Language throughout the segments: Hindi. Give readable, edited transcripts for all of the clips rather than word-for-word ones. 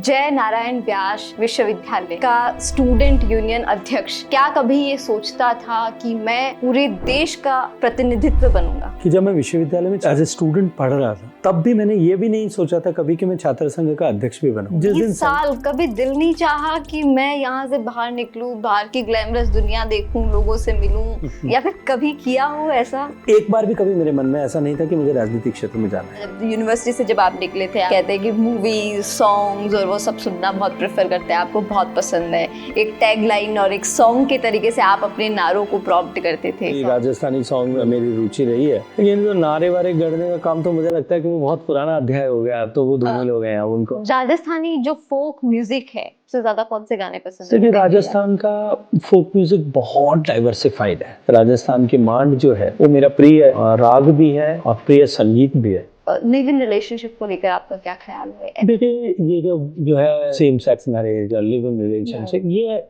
जय नारायण व्यास विश्वविद्यालय का स्टूडेंट यूनियन अध्यक्ष, क्या कभी ये सोचता था कि मैं पूरे देश का प्रतिनिधित्व बनूंगा? कि जब मैं विश्वविद्यालय में एज ए स्टूडेंट पढ़ रहा था तब भी मैंने ये भी नहीं सोचा था कभी कि मैं छात्र संघ का अध्यक्ष भी बनूं। जिस दिन साल कभी दिल नहीं चाहा कि मैं यहाँ से बाहर निकलूं, बाहर की ग्लैमरस दुनिया देखूं, लोगों से मिलूं, या फिर कभी किया हो ऐसा? एक बार भी कभी मेरे मन में ऐसा नहीं था कि मुझे राजनीतिक क्षेत्र में जाना है। यूनिवर्सिटी से जब आप निकले थे, कहते हैं कि मूवीज, सॉन्ग्स और वो सब सुनना बहुत प्रेफर करते हैं, आपको बहुत पसंद है। एक टैग लाइन और एक सॉन्ग के तरीके से आप अपने नारों को प्रॉम्प्ट करते थे। राजस्थानी सॉन्ग में मेरी रुचि रही है, लेकिन जो नारे वारे गढ़ने का काम तो मुझे लगता है कि वो बहुत पुराना अध्याय हो गया। अब तो वो धूमिल हो गए हैं उनको। राजस्थानी जो फोक म्यूजिक है, सबसे ज्यादा कौन से गाने पसंद है? देखिए, राजस्थान का फोक म्यूजिक बहुत डाइवर्सिफाइड है। राजस्थान की मांड जो है वो मेरा प्रिय राग भी है और प्रिय संगीत भी है। लिव इन रिलेशनशिप को लेकर आपका क्या ख्याल है? देखिए, ये जो है सेम सेक्स मैरिज और लिव इन रिलेशनशिप, ये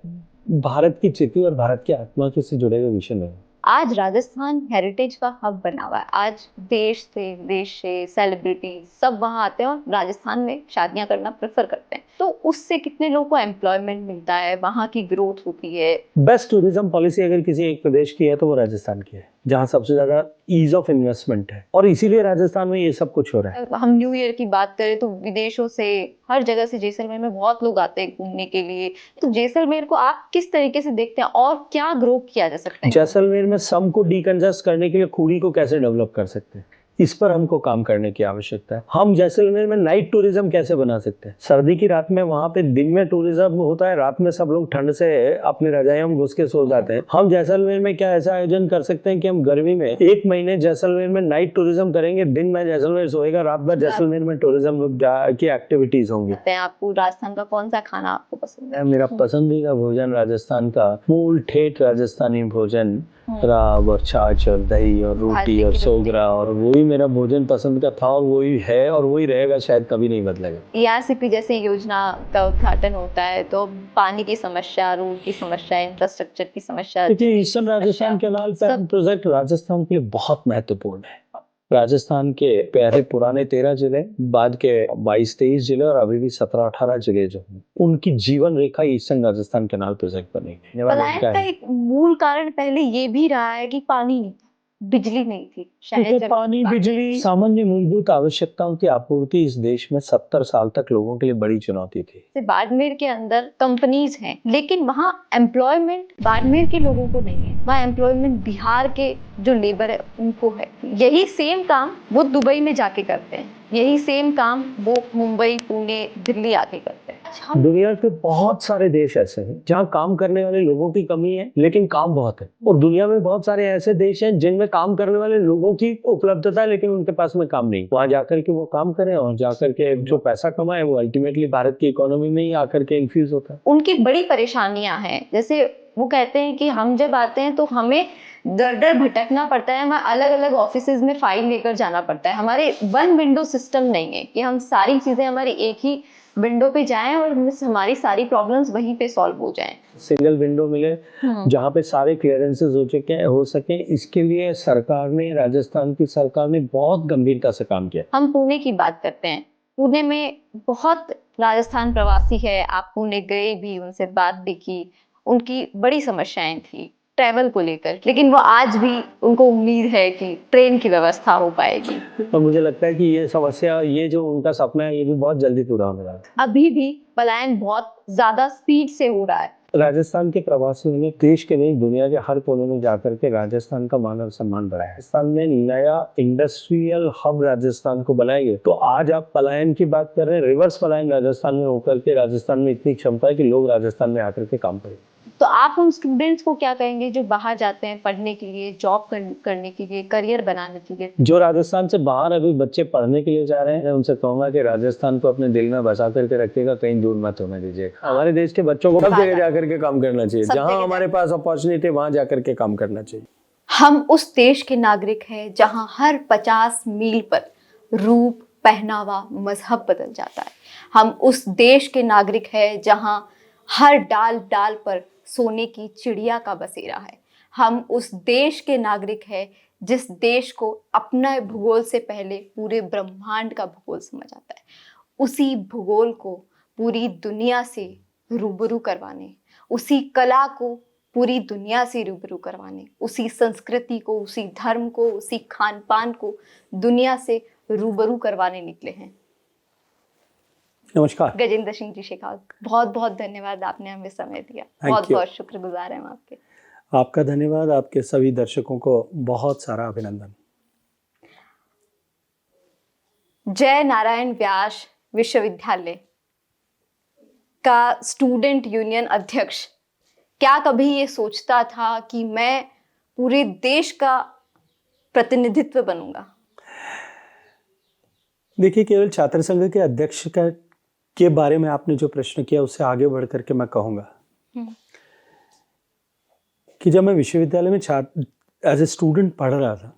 भारत की चिति और भारत की आत्मा से जुड़े हुए विषय है। आज राजस्थान हेरिटेज का हब बना हुआ है। आज देश से, विदेश से सेलिब्रिटी सब वहाँ आते हैं और राजस्थान में शादियां करना प्रेफर करते हैं। तो उससे कितने लोगों को एम्प्लॉयमेंट मिलता है, वहाँ की ग्रोथ होती है। बेस्ट टूरिज्म पॉलिसी अगर किसी एक प्रदेश की है तो वो राजस्थान की है, जहाँ सबसे ज्यादा ईज ऑफ इन्वेस्टमेंट है, और इसीलिए राजस्थान में ये सब कुछ हो रहा है। हम न्यू ईयर की बात करें तो विदेशों से, हर जगह से जैसलमेर में बहुत लोग आते हैं घूमने के लिए। तो जैसलमेर को आप किस तरीके से देखते हैं और क्या ग्रो किया जा सकता है? जैसलमेर में सम को डिकंजस्ट करने के लिए खूड़ी को कैसे डेवलप कर सकते हैं, इस पर हमको काम करने की आवश्यकता है। हम जैसलमेर में नाइट टूरिज्म कैसे बना सकते हैं? सर्दी की रात में वहाँ पे दिन में टूरिज्म होता है, रात में सब लोग ठंड से अपने रजाइयों में घुस के सो जाते हैं। हम जैसलमेर में क्या ऐसा आयोजन कर सकते हैं कि हम गर्मी में 1 महीने जैसलमेर में नाइट टूरिज्म करेंगे, दिन में जैसलमेर सोएगा, रात भर जैसलमेर में टूरिज्म की एक्टिविटीज होंगी। आपको राजस्थान का कौन सा खाना आपको पसंद है? मेरा पसंदीदा भोजन राजस्थान का मूल ठेठ राजस्थानी भोजन, राब और छाछ और दही और रोटी और सोगरा, और वही मेरा भोजन पसंद का था और वही है और वही रहेगा, शायद कभी नहीं बदलेगा। ERCP जैसे योजना का उद्घाटन होता है तो पानी की समस्या, रोड की समस्या, इंफ्रास्ट्रक्चर की समस्या, देखिए, eastern Rajasthan canal project Rajasthan के लिए बहुत महत्वपूर्ण है। राजस्थान के पहले पुराने 13 जिले, बाद के 22-23 जिले और अभी भी 17-18 जिले जो हैं, उनकी जीवन रेखा ईस्टर्न राजस्थान कैनाल प्रोजेक्ट बनेगी। पलायन का एक मूल कारण पहले ये भी रहा है कि पानी नहीं था, बिजली नहीं थी। शायद पानी, बिजली, सामान्य मूलभूत आवश्यकताओं की आपूर्ति इस देश में 70 साल तक लोगों के लिए बड़ी चुनौती थी। बाड़मेर के अंदर कंपनीज हैं, लेकिन वहाँ एम्प्लॉयमेंट बाड़मेर के लोगों को नहीं है। वहाँ एम्प्लॉयमेंट बिहार के जो लेबर है उनको है। यही सेम काम वो दुबई में जाके करते हैं, यही सेम काम वो मुंबई, पुणे, दिल्ली आके करते हैं। दुनिया के बहुत सारे देश ऐसे हैं जहाँ काम करने वाले लोगों की कमी है लेकिन काम बहुत है, और दुनिया में बहुत सारे ऐसे देश हैं जिनमें काम करने वाले लोगों की उपलब्धता है लेकिन उनके पास में काम नहीं। वहाँ जाकर के वो काम करें और जाकर के जो पैसा कमाए वो अल्टीमेटली भारत की इकोनॉमी में ही आकर के इन्फ्यूज होता है। उनकी बड़ी परेशानियां हैं, जैसे वो कहते हैं कि हम जब आते हैं तो हमें दर दर भटकना पड़ता है, हमें अलग अलग ऑफिसेज में फाइल लेकर जाना पड़ता है। हमारे वन विंडो सिस्टम नहीं है कि हम सारी चीजें हमारी एक ही विंडो पे जाएं और हमारी सारी प्रॉब्लम्स वहीं पे सॉल्व हो जाएं। सिंगल विंडो मिले जहाँ पे सारे क्लियरेंसेस हो सके, इसके लिए सरकार ने, राजस्थान की सरकार ने बहुत गंभीरता से काम किया। हम पुणे की बात करते हैं, पुणे में बहुत राजस्थान प्रवासी है, आप पुणे गए भी, उनसे बात भी की, उनकी बड़ी समस्याएं थी ट्रैवल को लेकर, लेकिन वो आज भी उनको उम्मीद है कि ट्रेन की व्यवस्था हो पाएगी। और मुझे लगता है कि ये समस्या, ये जो उनका सपना है, ये भी बहुत जल्दी पूरा होने वाला है। अभी भी पलायन बहुत ज्यादा स्पीड से हो रहा है। राजस्थान के प्रवासियों ने देश के नहीं, दुनिया के हर कोने में जाकर के राजस्थान का मान और सम्मान बढ़ाया। राजस्थान में नया इंडस्ट्रियल हब राजस्थान को बनाएंगे। तो आज आप पलायन की बात कर रहे हैं, रिवर्स पलायन राजस्थान में होकर के राजस्थान में इतनी क्षमता है कि लोग राजस्थान में आकर के काम करें। तो आप उन स्टूडेंट्स को क्या कहेंगे जो बाहर जाते हैं पढ़ने के लिए, जॉब करने के लिए, करियर बनाने के लिए? जो राजस्थान से बाहर अभी बच्चे पढ़ने के लिए जा रहे हैं, उनसे कहूंगा कि राजस्थान को अपने दिल में बसा करके रखिएगा, कहीं दूर मत होने दीजिए। हमारे देश के बच्चों को सब जगह जाकर के काम करना चाहिए, जहाँ हमारे पास अपॉर्चुनिटी वहाँ जाकर के काम करना चाहिए। हम उस देश के नागरिक हैं जहाँ हर 50 मील पर रूप, पहनावा, मजहब बदल जाता है। हम उस देश के नागरिक हैं जहाँ हर डाल डाल पर सोने की चिड़िया का बसेरा है। हम उस देश के नागरिक हैं जिस देश को अपना भूगोल से पहले पूरे ब्रह्मांड का भूगोल समझ आता है। उसी भूगोल को पूरी दुनिया से रूबरू करवाने, उसी कला को पूरी दुनिया से रूबरू करवाने, उसी संस्कृति को, उसी धर्म को, उसी खान पान को दुनिया से रूबरू करवाने निकले हैं। नमस्कार गजेंद्र सिंह जी शेखावत, बहुत बहुत धन्यवाद, आपने हमें समय दिया। बहुत बहुत शुक्रगुजार हैं हम आपके। आपका धन्यवाद, आपके सभी दर्शकों को बहुत सारा अभिनंदन। जय नारायण व्यास विश्वविद्यालय का स्टूडेंट यूनियन अध्यक्ष क्या कभी ये सोचता था कि मैं पूरे देश का प्रतिनिधित्व बनूंगा? देखिए, केवल छात्र संघ के अध्यक्ष के बारे में आपने जो प्रश्न किया उससे आगे बढ़ करके मैं कहूंगा कि जब मैं विश्वविद्यालय में एज ए स्टूडेंट पढ़ रहा था,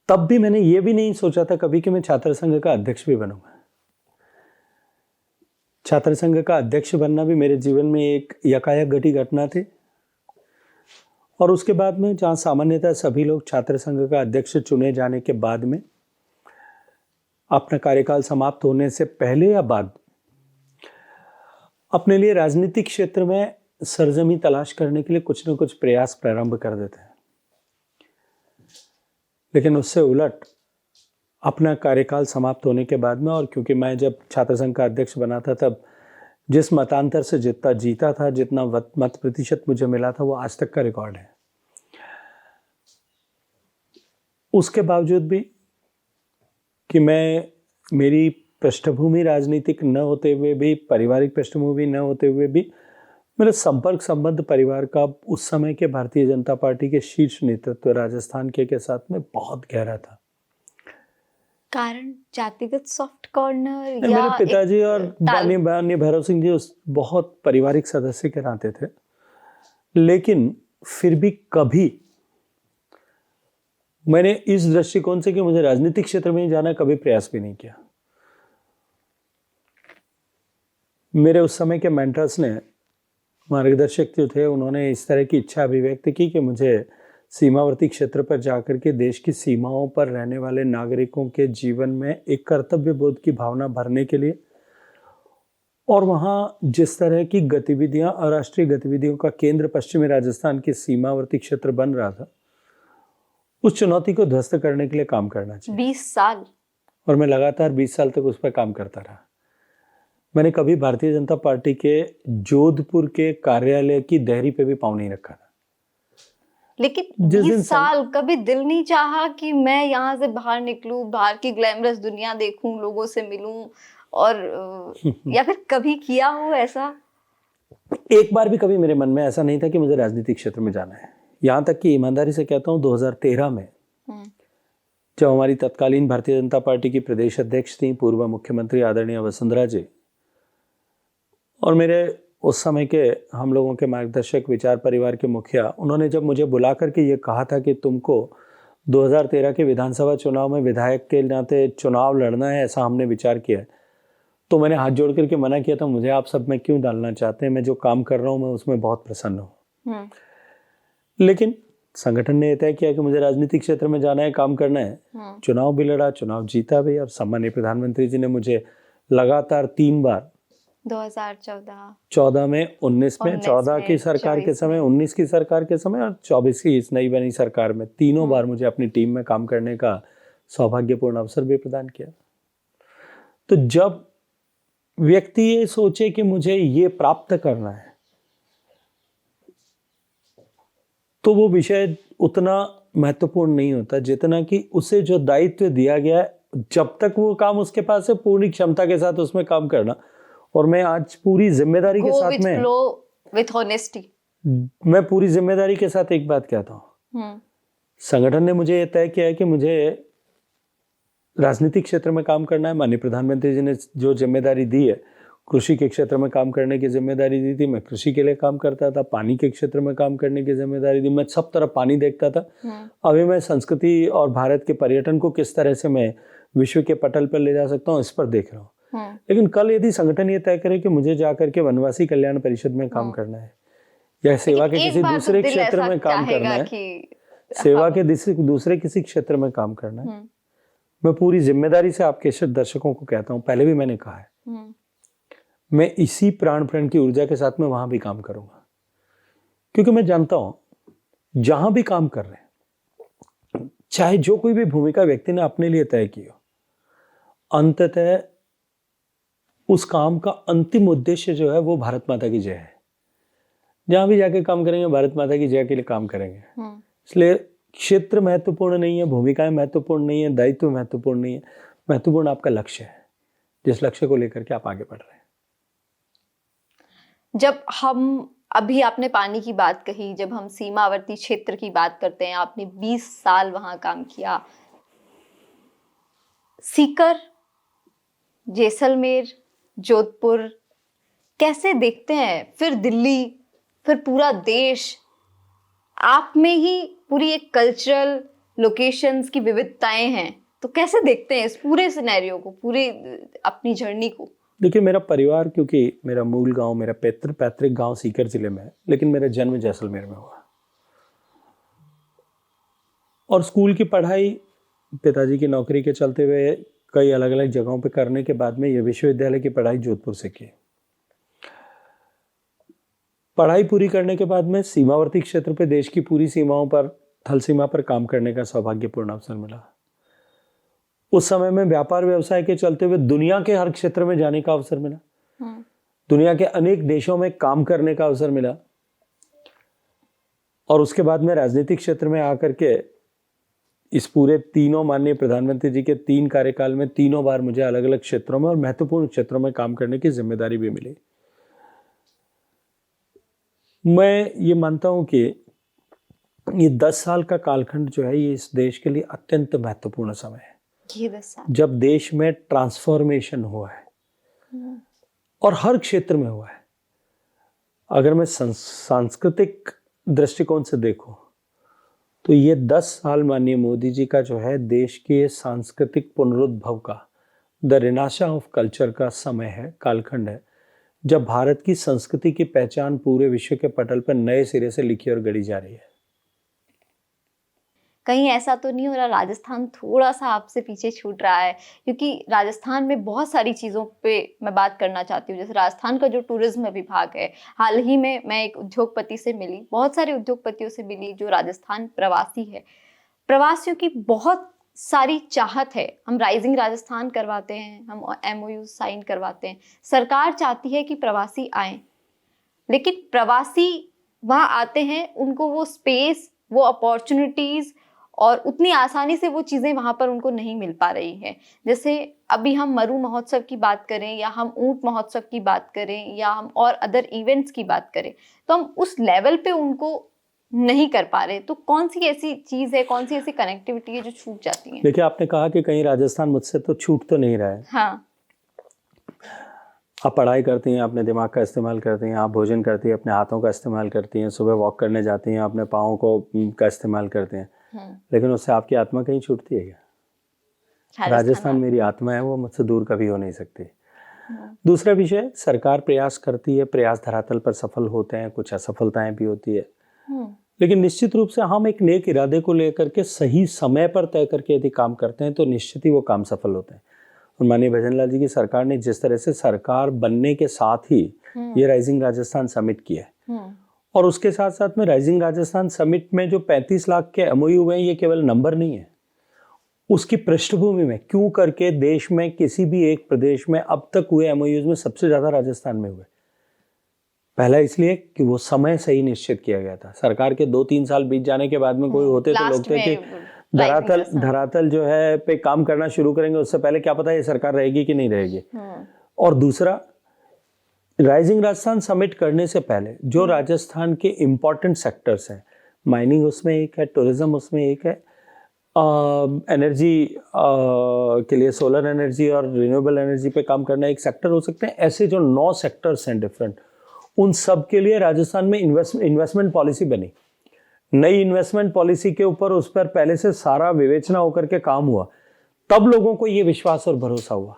तब भी मैंने ये भी नहीं सोचा था कभी कि मैं छात्र संघ का अध्यक्ष भी बनूंगा। छात्र संघ का अध्यक्ष बनना भी मेरे जीवन में एक यकायक घटी घटना थी। और उसके बाद में, जहाँ सामान्यतः सभी लोग छात्र संघ का अध्यक्ष चुने जाने के बाद में अपना कार्यकाल समाप्त होने से पहले या बाद अपने लिए राजनीतिक क्षेत्र में सरजमी तलाश करने के लिए कुछ न कुछ प्रयास प्रारंभ कर देते हैं। लेकिन उससे उलट अपना कार्यकाल समाप्त होने के बाद में, और क्योंकि मैं जब छात्र संघ का अध्यक्ष बना था तब जिस मतांतर से जितना जीता था, जितना मत प्रतिशत मुझे मिला था, वो आज तक का रिकॉर्ड है। उसके बावजूद भी कि मेरी पृष्ठभूमि राजनीतिक न होते हुए भी, पारिवारिक पृष्ठभूमि न होते हुए भी, मेरा संपर्क संबंध परिवार का उस समय के भारतीय जनता पार्टी के शीर्ष नेतृत्व राजस्थान के साथ में बहुत गहरा था। कारण जातिगत सॉफ्ट कॉर्नर या मेरे पिताजी और बानी भैरव सिंह जी उस बहुत पारिवारिक सदस्य के नाते थे, लेकिन फिर भी कभी मैंने इस दृष्टिकोण से कि मुझे राजनीतिक क्षेत्र में जाना, कभी प्रयास भी नहीं किया। मेरे उस समय के मेंटर्स ने, मार्गदर्शक जो थे, उन्होंने इस तरह की इच्छा अभिव्यक्त की कि मुझे सीमावर्ती क्षेत्र पर जाकर के देश की सीमाओं पर रहने वाले नागरिकों के जीवन में एक कर्तव्य बोध की भावना भरने के लिए, और वहाँ जिस तरह की गतिविधियां, अराष्ट्रीय गतिविधियों का केंद्र पश्चिमी राजस्थान के सीमावर्ती क्षेत्र बन रहा था, उस चुनौती को ध्वस्त करने के लिए काम करना चाहिए। 20 साल, और मैं लगातार 20 साल तक उस पर काम करता रहा। मैंने कभी भारतीय जनता पार्टी के जोधपुर के कार्यालय की देहरी पे भी पाँव नहीं रखा था। लेकिन 20 साल कभी दिल नहीं चाहा कि मैं यहाँ से बाहर निकलूं, बाहर की ग्लैमरस दुनिया देखूं, लोगों से मिलूं, और या फिर कभी किया हो ऐसा? एक बार भी कभी मेरे मन में ऐसा नहीं था कि मुझे राजनीतिक क्षेत्र में जाना है। यहाँ तक कि ईमानदारी से कहता हूँ, 2013 में जब हमारी तत्कालीन भारतीय जनता पार्टी की प्रदेश अध्यक्ष थी पूर्व मुख्यमंत्री आदरणीय वसुंधरा जी, और मेरे उस समय के हम लोगों के मार्गदर्शक विचार परिवार के मुखिया, उन्होंने जब मुझे बुला करके ये कहा था कि तुमको 2013 के विधानसभा चुनाव में विधायक के नाते चुनाव लड़ना है, ऐसा हमने विचार किया है, तो मैंने हाथ जोड़ करके मना किया था। मुझे आप सब में क्यों डालना चाहते हैं, मैं जो काम कर रहा हूँ मैं उसमें बहुत प्रसन्न हूँ। लेकिन संगठन ने तय किया कि मुझे राजनीतिक क्षेत्र में जाना है, काम करना है। चुनाव भी लड़ा, चुनाव जीता भी, और सम्मानीय प्रधानमंत्री जी ने मुझे लगातार 3 बार 2014 में, 19 में, 14 की सरकार के समय, 19 की सरकार के समय और 24 की इस नई बनी सरकार में, तीनों बार मुझे अपनी टीम में काम करने का सौभाग्यपूर्ण अवसर भी प्रदान किया। तो जब व्यक्ति ये सोचे कि मुझे ये प्राप्त करना है, तो वो विषय उतना महत्वपूर्ण नहीं होता जितना कि उसे जो दायित्व दिया गया है, जब तक वो काम उसके पास है, पूरी क्षमता के साथ उसमें काम करना। और मैं आज पूरी जिम्मेदारी के साथ में, with honesty, मैं पूरी जिम्मेदारी के साथ एक बात कहता हूँ, संगठन ने मुझे ये तय किया है कि मुझे राजनीतिक क्षेत्र में काम करना है। माननीय प्रधानमंत्री जी ने जो जिम्मेदारी दी है, कृषि के क्षेत्र में काम करने की जिम्मेदारी दी थी, मैं कृषि के लिए काम करता था। पानी के क्षेत्र में काम करने की जिम्मेदारी दी, मैं सब तरफ पानी देखता था। अभी मैं संस्कृति और भारत के पर्यटन को किस तरह से मैं विश्व के पटल पर ले जा सकता हूँ, इस पर देख रहा हूँ। लेकिन कल यदि संगठन ये तय करे कि मुझे जाकर के वनवासी कल्याण परिषद में काम करना है, या सेवा के किसी दूसरे क्षेत्र में काम करना है, सेवा के दूसरे किसी क्षेत्र में काम करना है, मैं पूरी जिम्मेदारी से आपके दर्शकों को कहता हूँ, पहले भी मैंने कहा है, मैं इसी प्राण की ऊर्जा के साथ में वहां भी काम करूंगा, क्योंकि मैं जानता हूं जहां भी काम कर रहे हैं, चाहे जो कोई भी भूमिका व्यक्ति ने अपने लिए तय की हो, अंततः उस काम का अंतिम उद्देश्य जो है वो भारत माता की जय है। जहां भी जाके काम करेंगे भारत माता की जय के लिए काम करेंगे। इसलिए क्षेत्र महत्वपूर्ण नहीं है, भूमिकाएं महत्वपूर्ण नहीं है, दायित्व महत्वपूर्ण नहीं है, महत्वपूर्ण आपका लक्ष्य है, जिस लक्ष्य को लेकर के आप आगे बढ़ रहे हैं। जब हम अभी आपने पानी की बात कही, जब हम सीमावर्ती क्षेत्र की बात करते हैं, आपने 20 साल वहां काम किया, सीकर, जैसलमेर, जोधपुर कैसे देखते हैं, फिर दिल्ली, फिर पूरा देश, आप में ही पूरी एक कल्चरल लोकेशंस की विविधताएं हैं, तो कैसे देखते हैं इस पूरे सिनेरियो को, पूरे अपनी जर्नी को? देखिए, मेरा परिवार, क्योंकि मेरा मूल गांव, मेरा पैतृक गांव सीकर जिले में है, लेकिन मेरा जन्म जैसलमेर में हुआ और स्कूल की पढ़ाई पिताजी की नौकरी के चलते हुए कई अलग अलग जगहों पे करने के बाद में ये विश्वविद्यालय की पढ़ाई जोधपुर से की। पढ़ाई पूरी करने के बाद में सीमावर्ती क्षेत्र पे देश की पूरी सीमाओं पर, थल सीमा पर काम करने का सौभाग्यपूर्ण अवसर मिला। उस समय में व्यापार व्यवसाय के चलते हुए दुनिया के हर क्षेत्र में जाने का अवसर मिला, दुनिया के अनेक देशों में काम करने का अवसर मिला और उसके बाद में राजनीतिक क्षेत्र में आकर के इस पूरे तीनों माननीय प्रधानमंत्री जी के 3 कार्यकाल में 3 बार मुझे अलग अलग क्षेत्रों में और महत्वपूर्ण क्षेत्रों में काम करने की जिम्मेदारी भी मिली। मैं ये मानता हूं कि ये 10 साल का कालखंड जो है, ये इस देश के लिए अत्यंत महत्वपूर्ण समय है। ये 10 साल जब देश में ट्रांसफॉर्मेशन हुआ है और हर क्षेत्र में हुआ है। अगर मैं सांस्कृतिक दृष्टिकोण से देखूं तो ये 10 साल माननीय मोदी जी का जो है, देश के सांस्कृतिक पुनरुद्भव का, द रिनाशा ऑफ कल्चर का समय है, कालखंड है, जब भारत की संस्कृति की पहचान पूरे विश्व के पटल पर नए सिरे से लिखी और गढ़ी जा रही है। कहीं ऐसा तो नहीं हो रहा राजस्थान थोड़ा सा आपसे पीछे छूट रहा है? क्योंकि राजस्थान में बहुत सारी चीज़ों पे मैं बात करना चाहती हूँ। जैसे राजस्थान का जो टूरिज्म विभाग है, हाल ही में मैं एक उद्योगपति से मिली, बहुत सारे उद्योगपतियों से मिली जो राजस्थान प्रवासी है। प्रवासियों की बहुत सारी चाहत है, हम राइजिंग राजस्थान करवाते हैं, हम MOU साइन करवाते हैं, सरकार चाहती है कि प्रवासी आएँ, लेकिन प्रवासी वहाँ आते हैं, उनको वो स्पेस, वो अपॉर्चुनिटीज़ और उतनी आसानी से वो चीज़ें वहाँ पर उनको नहीं मिल पा रही हैं। जैसे अभी हम मरु महोत्सव की बात करें या हम ऊंट महोत्सव की बात करें या हम और अदर इवेंट्स की बात करें, तो हम उस लेवल पे उनको नहीं कर पा रहे। तो कौन सी ऐसी चीज़ है, कौन सी ऐसी कनेक्टिविटी है जो छूट जाती है? देखिए, आपने कहा कि कहीं राजस्थान मुझसे तो छूट तो नहीं रहा है। हाँ, आप पढ़ाई करती हैं, अपने दिमाग का इस्तेमाल करती हैं, आप भोजन करती हैं, अपने हाथों का इस्तेमाल करती हैं, सुबह वॉक करने जाती हैं, अपने पाँव को का इस्तेमाल करते हैं, लेकिन उससे आपकी आत्मा कहीं छूटती है क्या? राजस्थान मेरी आत्मा है, वो मुझसे दूर कभी हो नहीं सकती। दूसरा विषय, सरकार प्रयास करती है, प्रयास धरातल पर सफल होते हैं, कुछ असफलताएं भी होती है, लेकिन निश्चित रूप से हम एक नेक इरादे को लेकर के सही समय पर तय करके यदि काम करते हैं तो निश्चित ही वो काम सफल होते हैं। और माननीय भजनलाल जी की सरकार ने जिस तरह से सरकार बनने के साथ ही ये राइजिंग राजस्थान समिट किया है, और उसके साथ साथ में राइजिंग राजस्थान समिट में जो 35 लाख के MOU हुए हैं, ये केवल नंबर नहीं है, उसकी पृष्ठभूमि में क्यों करके देश में किसी भी एक प्रदेश में अब तक हुए MOUs में सबसे ज्यादा राजस्थान में हुए। पहला इसलिए कि वो समय सही निश्चित किया गया था। सरकार के 2-3 साल बीत जाने के बाद में कोई होते तो लोग थे कि धरातल जो है पे काम करना शुरू करेंगे, उससे पहले क्या पता ये सरकार रहेगी कि नहीं रहेगी। और दूसरा, राइजिंग राजस्थान समिट करने से पहले जो राजस्थान के इम्पोर्टेंट सेक्टर्स हैं, माइनिंग उसमें एक है, टूरिज्म उसमें एक है, एनर्जी के लिए सोलर एनर्जी और रिन्यूएबल एनर्जी पे काम करना एक सेक्टर हो सकते हैं। ऐसे जो 9 सेक्टर्स हैं डिफरेंट, उन सब के लिए राजस्थान में इन्वेस्टमेंट पॉलिसी बनी। नई इन्वेस्टमेंट पॉलिसी के ऊपर उस पर पहले से सारा विवेचना होकर के काम हुआ, तब लोगों को ये विश्वास और भरोसा हुआ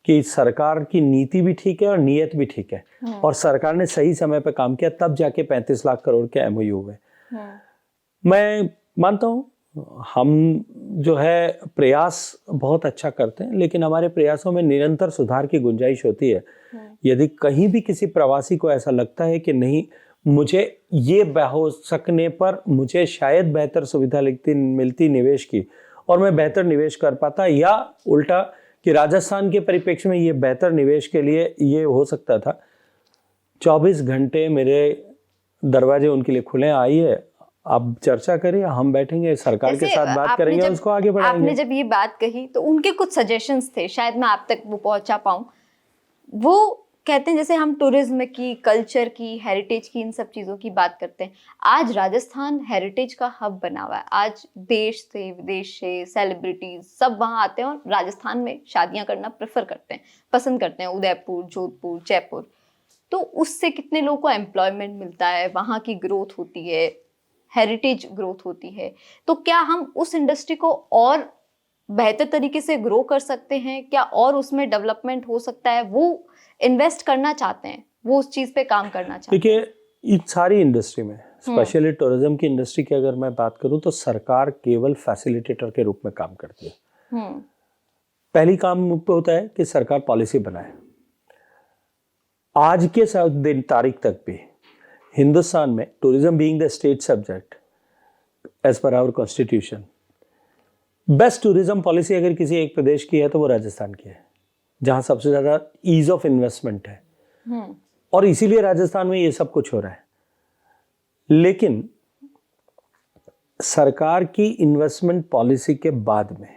कि सरकार की नीति भी ठीक है और नीयत भी ठीक है, और सरकार ने सही समय पर काम किया, तब जाके 35 लाख करोड़ के MOU हुए। मैं मानता हूँ हम जो है प्रयास बहुत अच्छा करते हैं, लेकिन हमारे प्रयासों में निरंतर सुधार की गुंजाइश होती है। यदि कहीं भी किसी प्रवासी को ऐसा लगता है कि नहीं, मुझे ये हो सकने पर मुझे शायद बेहतर सुविधा मिलती निवेश की और मैं बेहतर निवेश कर पाता, या उल्टा कि राजस्थान के परिप्रेक्ष्य में ये बेहतर निवेश के लिए ये हो सकता था, 24 घंटे मेरे दरवाजे उनके लिए खुले, आइए आप चर्चा करिए, हम बैठेंगे सरकार के साथ बात करेंगे, उसको आगे बढ़ाएंगे। आपने जब ये बात कही तो उनके कुछ सजेशंस थे, शायद मैं आप तक वो पहुंचा पाऊं। वो कहते हैं जैसे हम टूरिज्म की, कल्चर की, हेरिटेज की, इन सब चीज़ों की बात करते हैं, आज राजस्थान हेरिटेज का हब बना हुआ है। आज देश से, विदेश से सेलिब्रिटीज सब वहाँ आते हैं और राजस्थान में शादियाँ करना प्रेफर करते हैं, पसंद करते हैं। उदयपुर, जोधपुर, जयपुर, तो उससे कितने लोगों को एम्प्लॉयमेंट मिलता है, वहाँ की ग्रोथ होती है, हेरिटेज ग्रोथ होती है। तो क्या हम उस इंडस्ट्री को और बेहतर तरीके से ग्रो कर सकते हैं? क्या और उसमें डेवलपमेंट हो सकता है? वो इन्वेस्ट करना चाहते हैं, वो उस चीज पे काम करना चाहते हैं। देखिए, इस सारी इंडस्ट्री में, स्पेशली टूरिज्म की इंडस्ट्री की अगर मैं बात करूं तो सरकार केवल फैसिलिटेटर के रूप में काम करती है। पहली काम पे होता है कि सरकार पॉलिसी बनाए। आज के दिन तारीख तक भी हिंदुस्तान में tourism being the state subject as per our constitution, best tourism policy अगर किसी एक प्रदेश की है तो वो राजस्थान की है, जहां सबसे ज्यादा ईज ऑफ इन्वेस्टमेंट है। और इसीलिए राजस्थान में ये सब कुछ हो रहा है। लेकिन सरकार की इन्वेस्टमेंट पॉलिसी के बाद में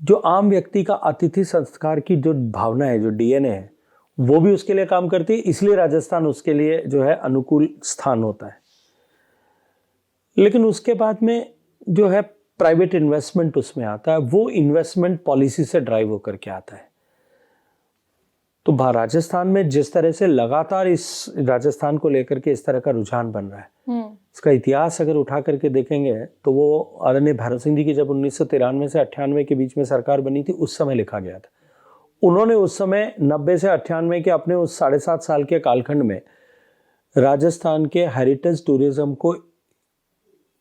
जो आम व्यक्ति का अतिथि संस्कार की जो भावना है, जो डीएनए है, वो भी उसके लिए काम करती है। इसलिए राजस्थान उसके लिए जो है अनुकूल स्थान होता है। लेकिन उसके बाद में जो है प्राइवेट इन्वेस्टमेंट उसमें आता है, वो इन्वेस्टमेंट पॉलिसी से ड्राइव होकर के आता है। तो राजस्थान में जिस तरह से लगातार इस राजस्थान को लेकर के इस तरह का रुझान बन रहा है, इसका इतिहास अगर उठा करके देखेंगे तो वो आदरणीय भैरव सिंह जी की जब 1993 से 98 के बीच में सरकार बनी थी, उस समय लिखा गया था। उन्होंने उस समय 90 से 98 के अपने उस 7.5 साल के कालखंड में राजस्थान के हेरिटेज टूरिज्म को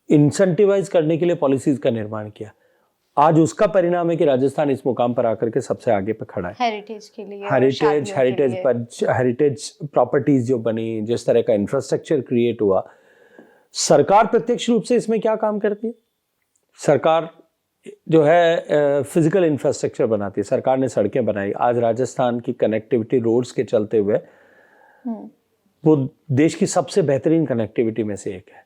इंसेंटिवाइज करने के लिए पॉलिसीज का निर्माण किया। आज उसका परिणाम है कि राजस्थान इस मुकाम पर आकर के सबसे आगे पे खड़ा है। हेरिटेज के लिए, हेरिटेज प्रॉपर्टीज जो बनी, जिस तरह का इंफ्रास्ट्रक्चर क्रिएट हुआ, सरकार प्रत्यक्ष रूप से इसमें क्या काम करती है? सरकार जो है फिजिकल इंफ्रास्ट्रक्चर बनाती है। सरकार ने सड़कें बनाई। आज राजस्थान की कनेक्टिविटी रोड्स के चलते हुए वो देश की सबसे बेहतरीन कनेक्टिविटी में से एक है।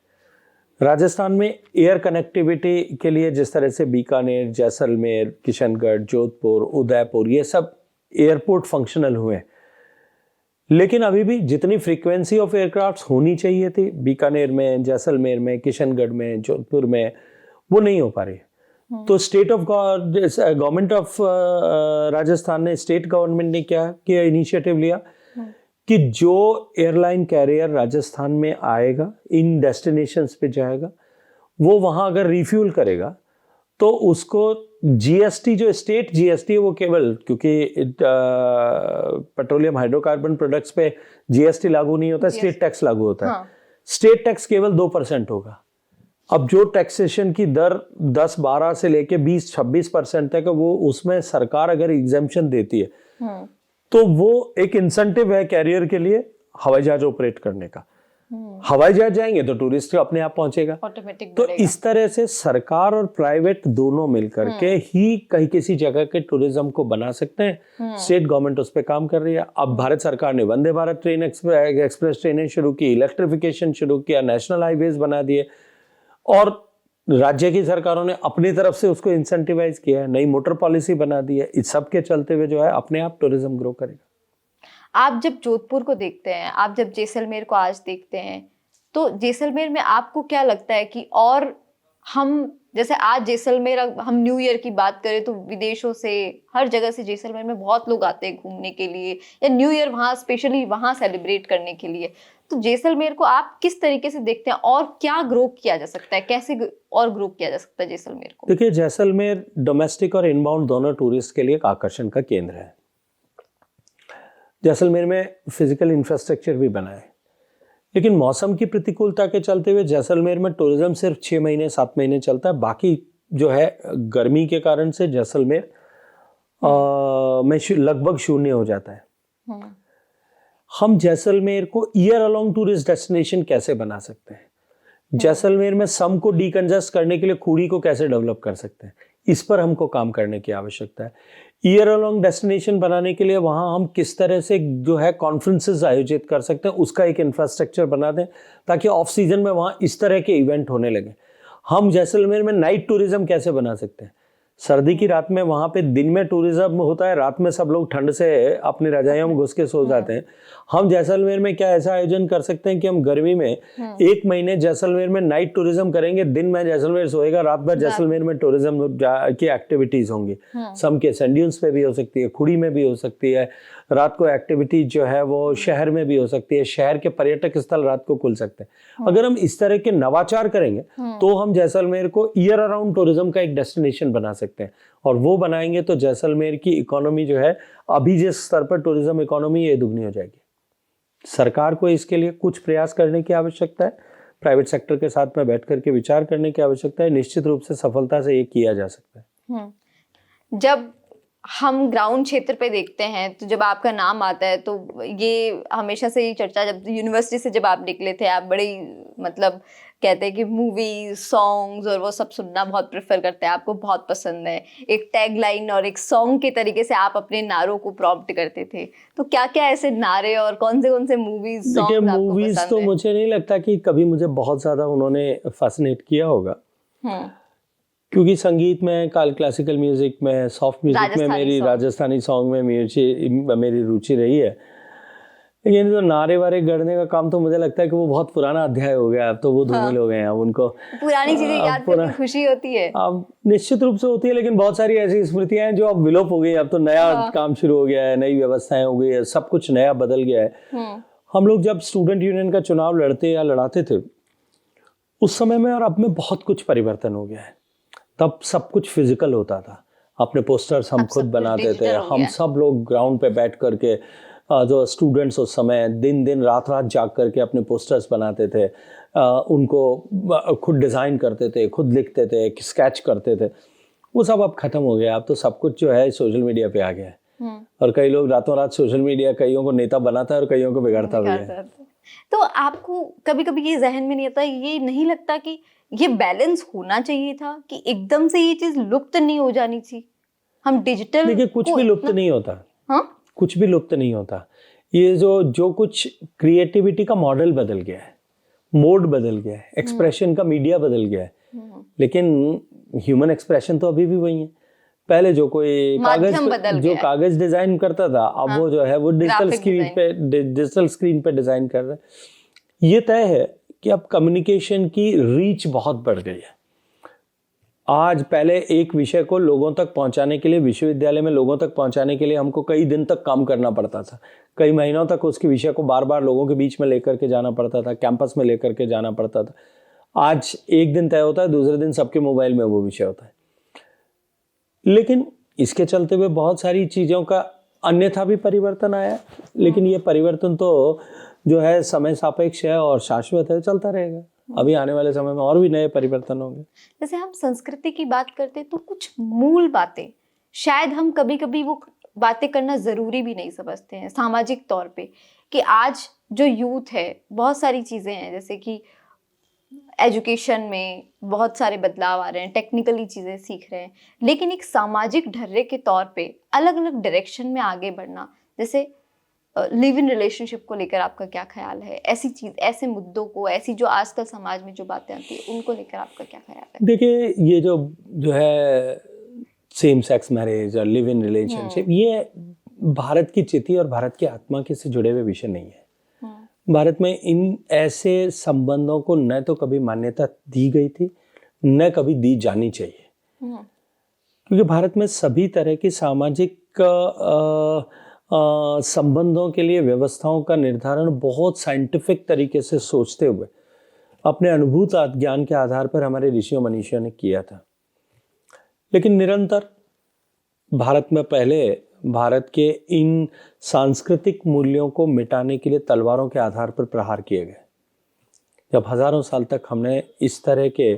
राजस्थान में एयर कनेक्टिविटी के लिए जिस तरह से बीकानेर, जैसलमेर, किशनगढ़, जोधपुर, उदयपुर, ये सब एयरपोर्ट फंक्शनल हुए, लेकिन अभी भी जितनी फ्रीक्वेंसी ऑफ एयरक्राफ्ट होनी चाहिए थी बीकानेर में, जैसलमेर में, किशनगढ़ में, जोधपुर में, वो नहीं हो पा रही। तो गवर्नमेंट ऑफ राजस्थान ने, स्टेट गवर्नमेंट ने क्या किया, इनिशिएटिव लिया कि जो एयरलाइन कैरियर राजस्थान में आएगा, इन डेस्टिनेशंस पे जाएगा, वो वहां अगर रिफ्यूल करेगा तो उसको जीएसटी, जो स्टेट जीएसटी है, वो केवल, क्योंकि पेट्रोलियम हाइड्रोकार्बन प्रोडक्ट्स पे जीएसटी लागू नहीं होता, स्टेट टैक्स लागू होता है। स्टेट टैक्स केवल 2% होगा। अब जो टैक्सेशन की दर 10-12 से लेके 20-26% तक है, वो उसमें सरकार अगर एग्जेम्पशन देती है तो वो एक इंसेंटिव है कैरियर के लिए हवाई जहाज ऑपरेट करने का। हवाई जहाज जाएंगे तो टूरिस्ट अपने आप पहुंचेगा, ऑटोमेटिक। तो इस तरह से सरकार और प्राइवेट दोनों मिलकर के ही कहीं किसी जगह के टूरिज्म को बना सकते हैं। स्टेट गवर्नमेंट उस पर काम कर रही है। अब भारत सरकार ने वंदे भारत ट्रेन, एक्सप्रेस ट्रेनें शुरू की, इलेक्ट्रिफिकेशन शुरू किया, नेशनल हाईवेज बना दिए, और राज्य की सरकारों ने अपनी तरफ से उसको इंसेंटिवाइज किया है, नई मोटर पॉलिसी बना दी है। इस सब के चलते हुए जो है अपने आप टूरिज्म ग्रो करेगा। आप जब जोधपुर को देखते हैं, आप जब जैसलमेर को आज देखते हैं, तो जैसलमेर में आपको क्या लगता है कि और हम, जैसे आज जैसलमेर, हम न्यू ईयर की बात करें तो विदेशों से, हर जगह से जैसलमेर में बहुत लोग आते हैं घूमने के लिए, या न्यू ईयर वहाँ स्पेशली वहाँ सेलिब्रेट करने के लिए। तो जैसलमेर को आप किस तरीके से देखते हैं और क्या ग्रो किया जा सकता है, कैसे और ग्रो किया जा सकता है जैसलमेर को? देखिए, जैसलमेर डोमेस्टिक और इनबाउंड दोनों टूरिस्ट के लिए एक आकर्षण का केंद्र है। जैसलमेर में फिजिकल इंफ्रास्ट्रक्चर भी बना है, लेकिन मौसम की प्रतिकूलता के चलते हुए जैसलमेर में टूरिज्म सिर्फ 6 महीने 7 महीने चलता है। बाकी जो है गर्मी के कारण से जैसलमेर में लगभग शून्य हो जाता है। हम्म, हम जैसलमेर को ईयर अलोंग टूरिस्ट डेस्टिनेशन कैसे बना सकते हैं, जैसलमेर में सम को डीकंजस्ट करने के लिए खूड़ी को कैसे डेवलप कर सकते हैं, इस पर हमको काम करने की आवश्यकता है। ईयर अलोंग डेस्टिनेशन बनाने के लिए वहाँ हम किस तरह से जो है कॉन्फ्रेंसेस आयोजित कर सकते हैं, उसका एक इंफ्रास्ट्रक्चर बना दें ताकि ऑफ सीजन में वहाँ इस तरह के इवेंट होने लगे। हम जैसलमेर में नाइट टूरिज्म कैसे बना सकते हैं, सर्दी की रात में वहाँ पे दिन में टूरिज्म होता है, रात में सब लोग ठंड से अपनी रजाइयों में घुस के सो जाते हैं। हम जैसलमेर में क्या ऐसा आयोजन कर सकते हैं कि हम गर्मी में 1 महीने जैसलमेर में नाइट टूरिज्म करेंगे, दिन में जैसलमेर सोएगा, रात भर जैसलमेर में टूरिज्म की एक्टिविटीज होंगी। सम के सैंड ड्यून्स पे भी हो सकती है, खुड़ी में भी हो सकती है, रात को एक्टिविटी जो है वो शहर में भी हो सकती है, शहर के पर्यटक स्थल रात को खुल सकते हैं। अगर हम इस तरह के नवाचार करेंगे तो हम जैसलमेर को ईयर अराउंड टूरिज्म का एक डेस्टिनेशन बना सकते हैं, और वो बनाएंगे तो जैसलमेर की इकोनॉमी जो है अभी जिस स्तर पर टूरिज्म इकोनॉमी ये दुगनी हो जाएगी। सरकार को इसके लिए कुछ प्रयास करने की आवश्यकता है, प्राइवेट सेक्टर के साथ में बैठ करके विचार करने की आवश्यकता है, निश्चित रूप से सफलता से ये किया जा सकता है। जब हम ग्राउंड क्षेत्र पे देखते हैं तो जब आपका नाम आता है तो ये हमेशा से ही चर्चा, जब यूनिवर्सिटी से जब आप निकले थे आप बड़ी मतलब कहते हैं कि मूवी सॉन्ग्स और वो सब सुनना बहुत प्रेफर करते हैं, आपको बहुत पसंद है, एक टैग लाइन और एक सॉन्ग के तरीके से आप अपने नारों को प्रॉम्प्ट करते थे। तो क्या क्या ऐसे नारे और कौन से मूवीज सॉन्ग आपको मूवीज पसंद तो है? मुझे नहीं लगता कि कभी मुझे बहुत ज्यादा उन्होंने फैसिनेट किया होगा, क्योंकि संगीत में, क्लासिकल म्यूजिक में, सॉफ्ट म्यूजिक में, मेरी राजस्थानी सॉन्ग में मेरी रुचि रही है। लेकिन जो नारे वारे गढ़ने का काम तो मुझे लगता है कि वो बहुत पुराना अध्याय हो गया, अब तो वो धूमिल हो गए हैं। अब उनको पुरानी चीजें याद करके खुशी होती है, अब निश्चित रूप से होती है, लेकिन बहुत सारी ऐसी स्मृतियां हैं जो अब विलोप हो गई। अब तो नया काम शुरू हो गया है, नई व्यवस्थाएं हो गई है, सब कुछ नया बदल गया है। हम लोग जब स्टूडेंट यूनियन का चुनाव लड़ते या लड़ाते थे उस समय में और अब में बहुत कुछ परिवर्तन हो गया है। तब सब कुछ फिजिकल होता था, अपने पोस्टर्स हम खुद बनाते थे, हम सब लोग ग्राउंड पे बैठ करके, जो स्टूडेंट्स उस समय दिन रात जाग करके अपने पोस्टर्स बनाते थे, उनको खुद डिज़ाइन करते थे, खुद लिखते थे, स्केच करते थे। वो सब अब खत्म हो गया। अब तो सब कुछ जो है सोशल मीडिया पे आ गया है, और कई लोग रातों रात सोशल मीडिया कईयों को नेता बनाता है और कईयों को बिगाड़ता भी है। तो आपको कभी कभी ये जहन में नहीं आता, ये नहीं लगता कि ये बैलेंस होना चाहिए था, कि एकदम से ये चीज लुप्त नहीं हो जानी चाहिए? हम डिजिटल, देखिए कुछ भी लुप्त नहीं होता। हाँ, कुछ भी लुप्त नहीं होता। ये जो कुछ क्रिएटिविटी का मॉडल बदल गया है, मोड बदल गया है, एक्सप्रेशन का मीडिया बदल गया है, लेकिन ह्यूमन एक्सप्रेशन तो अभी भी वही है। पहले जो कोई कागज डिजाइन करता था, अब वो जो है वो डिजिटल स्क्रीन पे डिजाइन कर रहा है। ये तय है कि अब कम्युनिकेशन की रीच बहुत बढ़ गई है। आज पहले एक विषय को लोगों तक पहुंचाने के लिए, विश्वविद्यालय में लोगों तक पहुंचाने के लिए हमको कई दिन तक काम करना पड़ता था, कई महीनों तक उसके विषय को बार बार लोगों के बीच में लेकर के जाना पड़ता था, कैंपस में लेकर के जाना पड़ता था। आज एक दिन तय होता है, दूसरे दिन सबके मोबाइल में वो विषय होता है। लेकिन इसके चलते हुए बहुत सारी चीज़ों का अन्यथा भी परिवर्तन आया, लेकिन ये परिवर्तन तो जो है समय सापेक्ष है और शाश्वत है, चलता रहेगा। अभी आने वाले समय में और भी नए परिवर्तन होंगे। जैसे हम संस्कृति की बात करते हैं तो कुछ मूल बातें शायद हम कभी कभी वो बातें करना जरूरी भी नहीं समझते हैं सामाजिक तौर पे, कि आज जो यूथ है बहुत सारी चीजें हैं, जैसे कि एजुकेशन में बहुत सारे बदलाव आ रहे हैं, टेक्निकली चीजें सीख रहे हैं, लेकिन एक सामाजिक ढर्रे के तौर पे अलग अलग डायरेक्शन में आगे बढ़ना, जैसे लिव इन रिलेशनशिप को लेकर आपका क्या ख्याल है? ऐसी चीज, ऐसे मुद्दों को, ऐसी जो आजकल समाज में जो बातें आती है उनको लेकर आपका क्या ख्याल है? देखिए, ये जो है सेम सेक्स मैरिज और लिव इन रिलेशनशिप, ये भारत की चिति और भारत की आत्मा के से जुड़े हुए विषय नहीं है। भारत में इन ऐसे संबंधों को न तो कभी मान्यता दी गई थी, न कभी दी जानी चाहिए, क्योंकि भारत में सभी तरह की सामाजिक संबंधों के लिए व्यवस्थाओं का निर्धारण बहुत साइंटिफिक तरीके से सोचते हुए अपने अनुभूत ज्ञान के आधार पर हमारे ऋषियों मनीषियों ने किया था। लेकिन निरंतर भारत में पहले भारत के इन सांस्कृतिक मूल्यों को मिटाने के लिए तलवारों के आधार पर प्रहार किए गए। जब हजारों साल तक हमने इस तरह के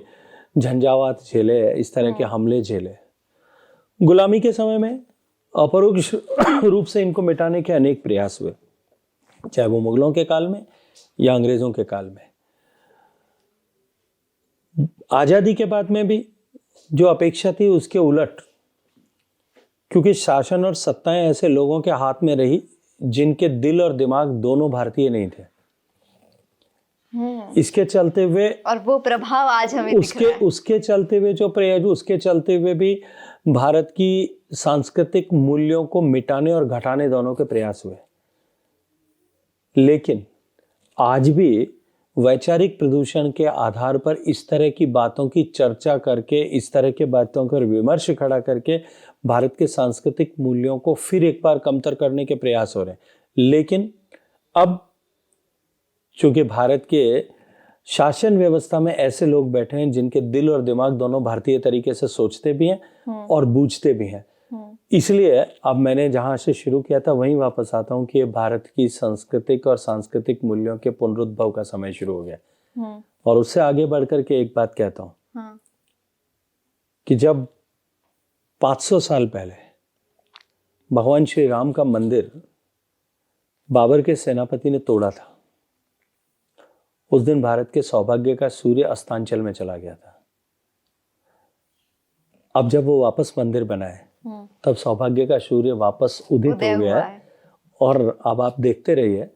झंझावात झेले, इस तरह के हमले झेले, गुलामी के समय में अपरोक्ष रूप से इनको मिटाने के अनेक प्रयास हुए, चाहे वो मुगलों के काल में या अंग्रेजों के काल में। आजादी के बाद में भी जो अपेक्षा थी उसके उलट, क्योंकि शासन और सत्ताएं ऐसे लोगों के हाथ में रही जिनके दिल और दिमाग दोनों भारतीय नहीं थे। इसके चलते हुए, और वो प्रभाव आज हमें दिख रहा है। उसके चलते हुए जो प्रयास, उसके चलते हुए भी भारत की सांस्कृतिक मूल्यों को मिटाने और घटाने दोनों के प्रयास हुए। लेकिन आज भी वैचारिक प्रदूषण के आधार पर इस तरह की बातों की चर्चा करके, इस तरह के बातों पर विमर्श खड़ा करके भारत के सांस्कृतिक मूल्यों को फिर एक बार कमतर करने के प्रयास हो रहे हैं। लेकिन अब चूंकि भारत के शासन व्यवस्था में ऐसे लोग बैठे हैं जिनके दिल और दिमाग दोनों भारतीय तरीके से सोचते भी हैं और बूझते भी हैं, इसलिए अब मैंने जहां से शुरू किया था वहीं वापस आता हूं कि ये भारत की सांस्कृतिक और सांस्कृतिक मूल्यों के पुनरुद्भव का समय शुरू हो गया। और उससे आगे बढ़कर के एक बात कहता हूं कि जब 500 साल पहले भगवान श्री राम का मंदिर बाबर के सेनापति ने तोड़ा था, उस दिन भारत के सौभाग्य का सूर्य अस्तांचल में चला गया था। अब जब वो वापस मंदिर बनाए तब सौभाग्य का सूर्य वापस उदित हो गया है। और अब आप देखते रहिए,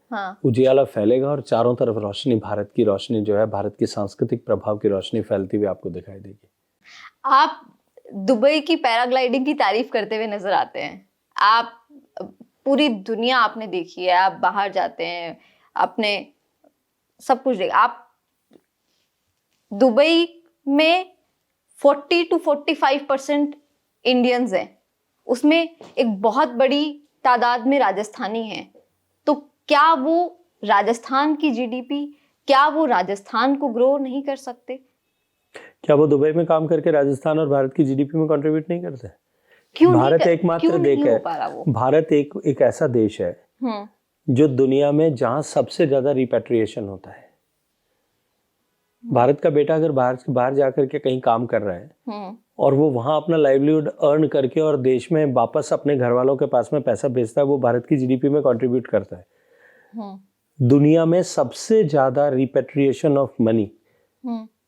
उजियाला फैलेगा और चारों तरफ रोशनी, भारत की रोशनी जो है, भारत की सांस्कृतिक प्रभाव की रोशनी फैलती हुई आपको दिखाई देगी। आप दुबई की पैराग्लाइडिंग की तारीफ करते हुए नजर आते हैं। आप पूरी दुनिया आपने देखी है, आप बाहर जाते हैं, आपने सब कुछ देखा। आप दुबई में 40 to 45% इंडियंस हैं, उसमें एक बहुत बड़ी तादाद में राजस्थानी हैं। तो क्या वो राजस्थान की जीडीपी, क्या वो राजस्थान को ग्रो नहीं कर सकते? क्या वो दुबई में काम करके राजस्थान और भारत की जीडीपी में कंट्रीब्यूट नहीं करते? क्यों भारत नहीं एकमात्र देश है, भारत एक ऐसा देश है जो दुनिया में जहां सबसे ज्यादा रिपेट्रिएशन होता है। भारत का बेटा अगर बाहर जाकर के कहीं काम कर रहा है और वो वहां अपना लाइवलीहुड अर्न करके और देश में वापस अपने घर वालों के पास में पैसा भेजता है, वो भारत की जीडीपी में कंट्रीब्यूट करता है। दुनिया में सबसे ज्यादा रिपेट्रिएशन ऑफ मनी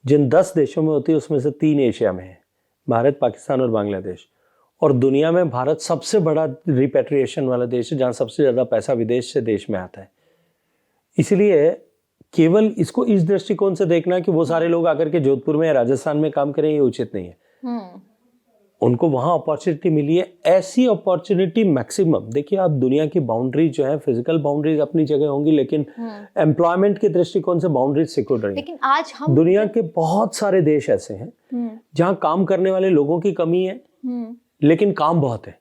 जिन 10 देशों में होती है उसमें से 3 एशिया में है, भारत, पाकिस्तान और बांग्लादेश। और दुनिया में भारत सबसे बड़ा रिपेट्रिएशन वाला देश है, जहां सबसे ज्यादा पैसा विदेश से देश में आता है। इसलिए केवल इसको इस दृष्टिकोण से देखना कि वो सारे लोग आकर के जोधपुर में या राजस्थान में काम करें, ये उचित नहीं है। उनको वहां अपॉर्चुनिटी मिली है, ऐसी अपॉर्चुनिटी मैक्सिमम। देखिए, आप दुनिया की बाउंड्रीज जो है, फिजिकल बाउंड्रीज अपनी जगह होंगी, लेकिन एम्प्लॉयमेंट के दृष्टिकोण से बाउंड्रीज सिक्योर रही। लेकिन आज हम दुनिया के बहुत सारे देश ऐसे हैं जहां काम करने वाले लोगों की कमी है लेकिन काम बहुत है,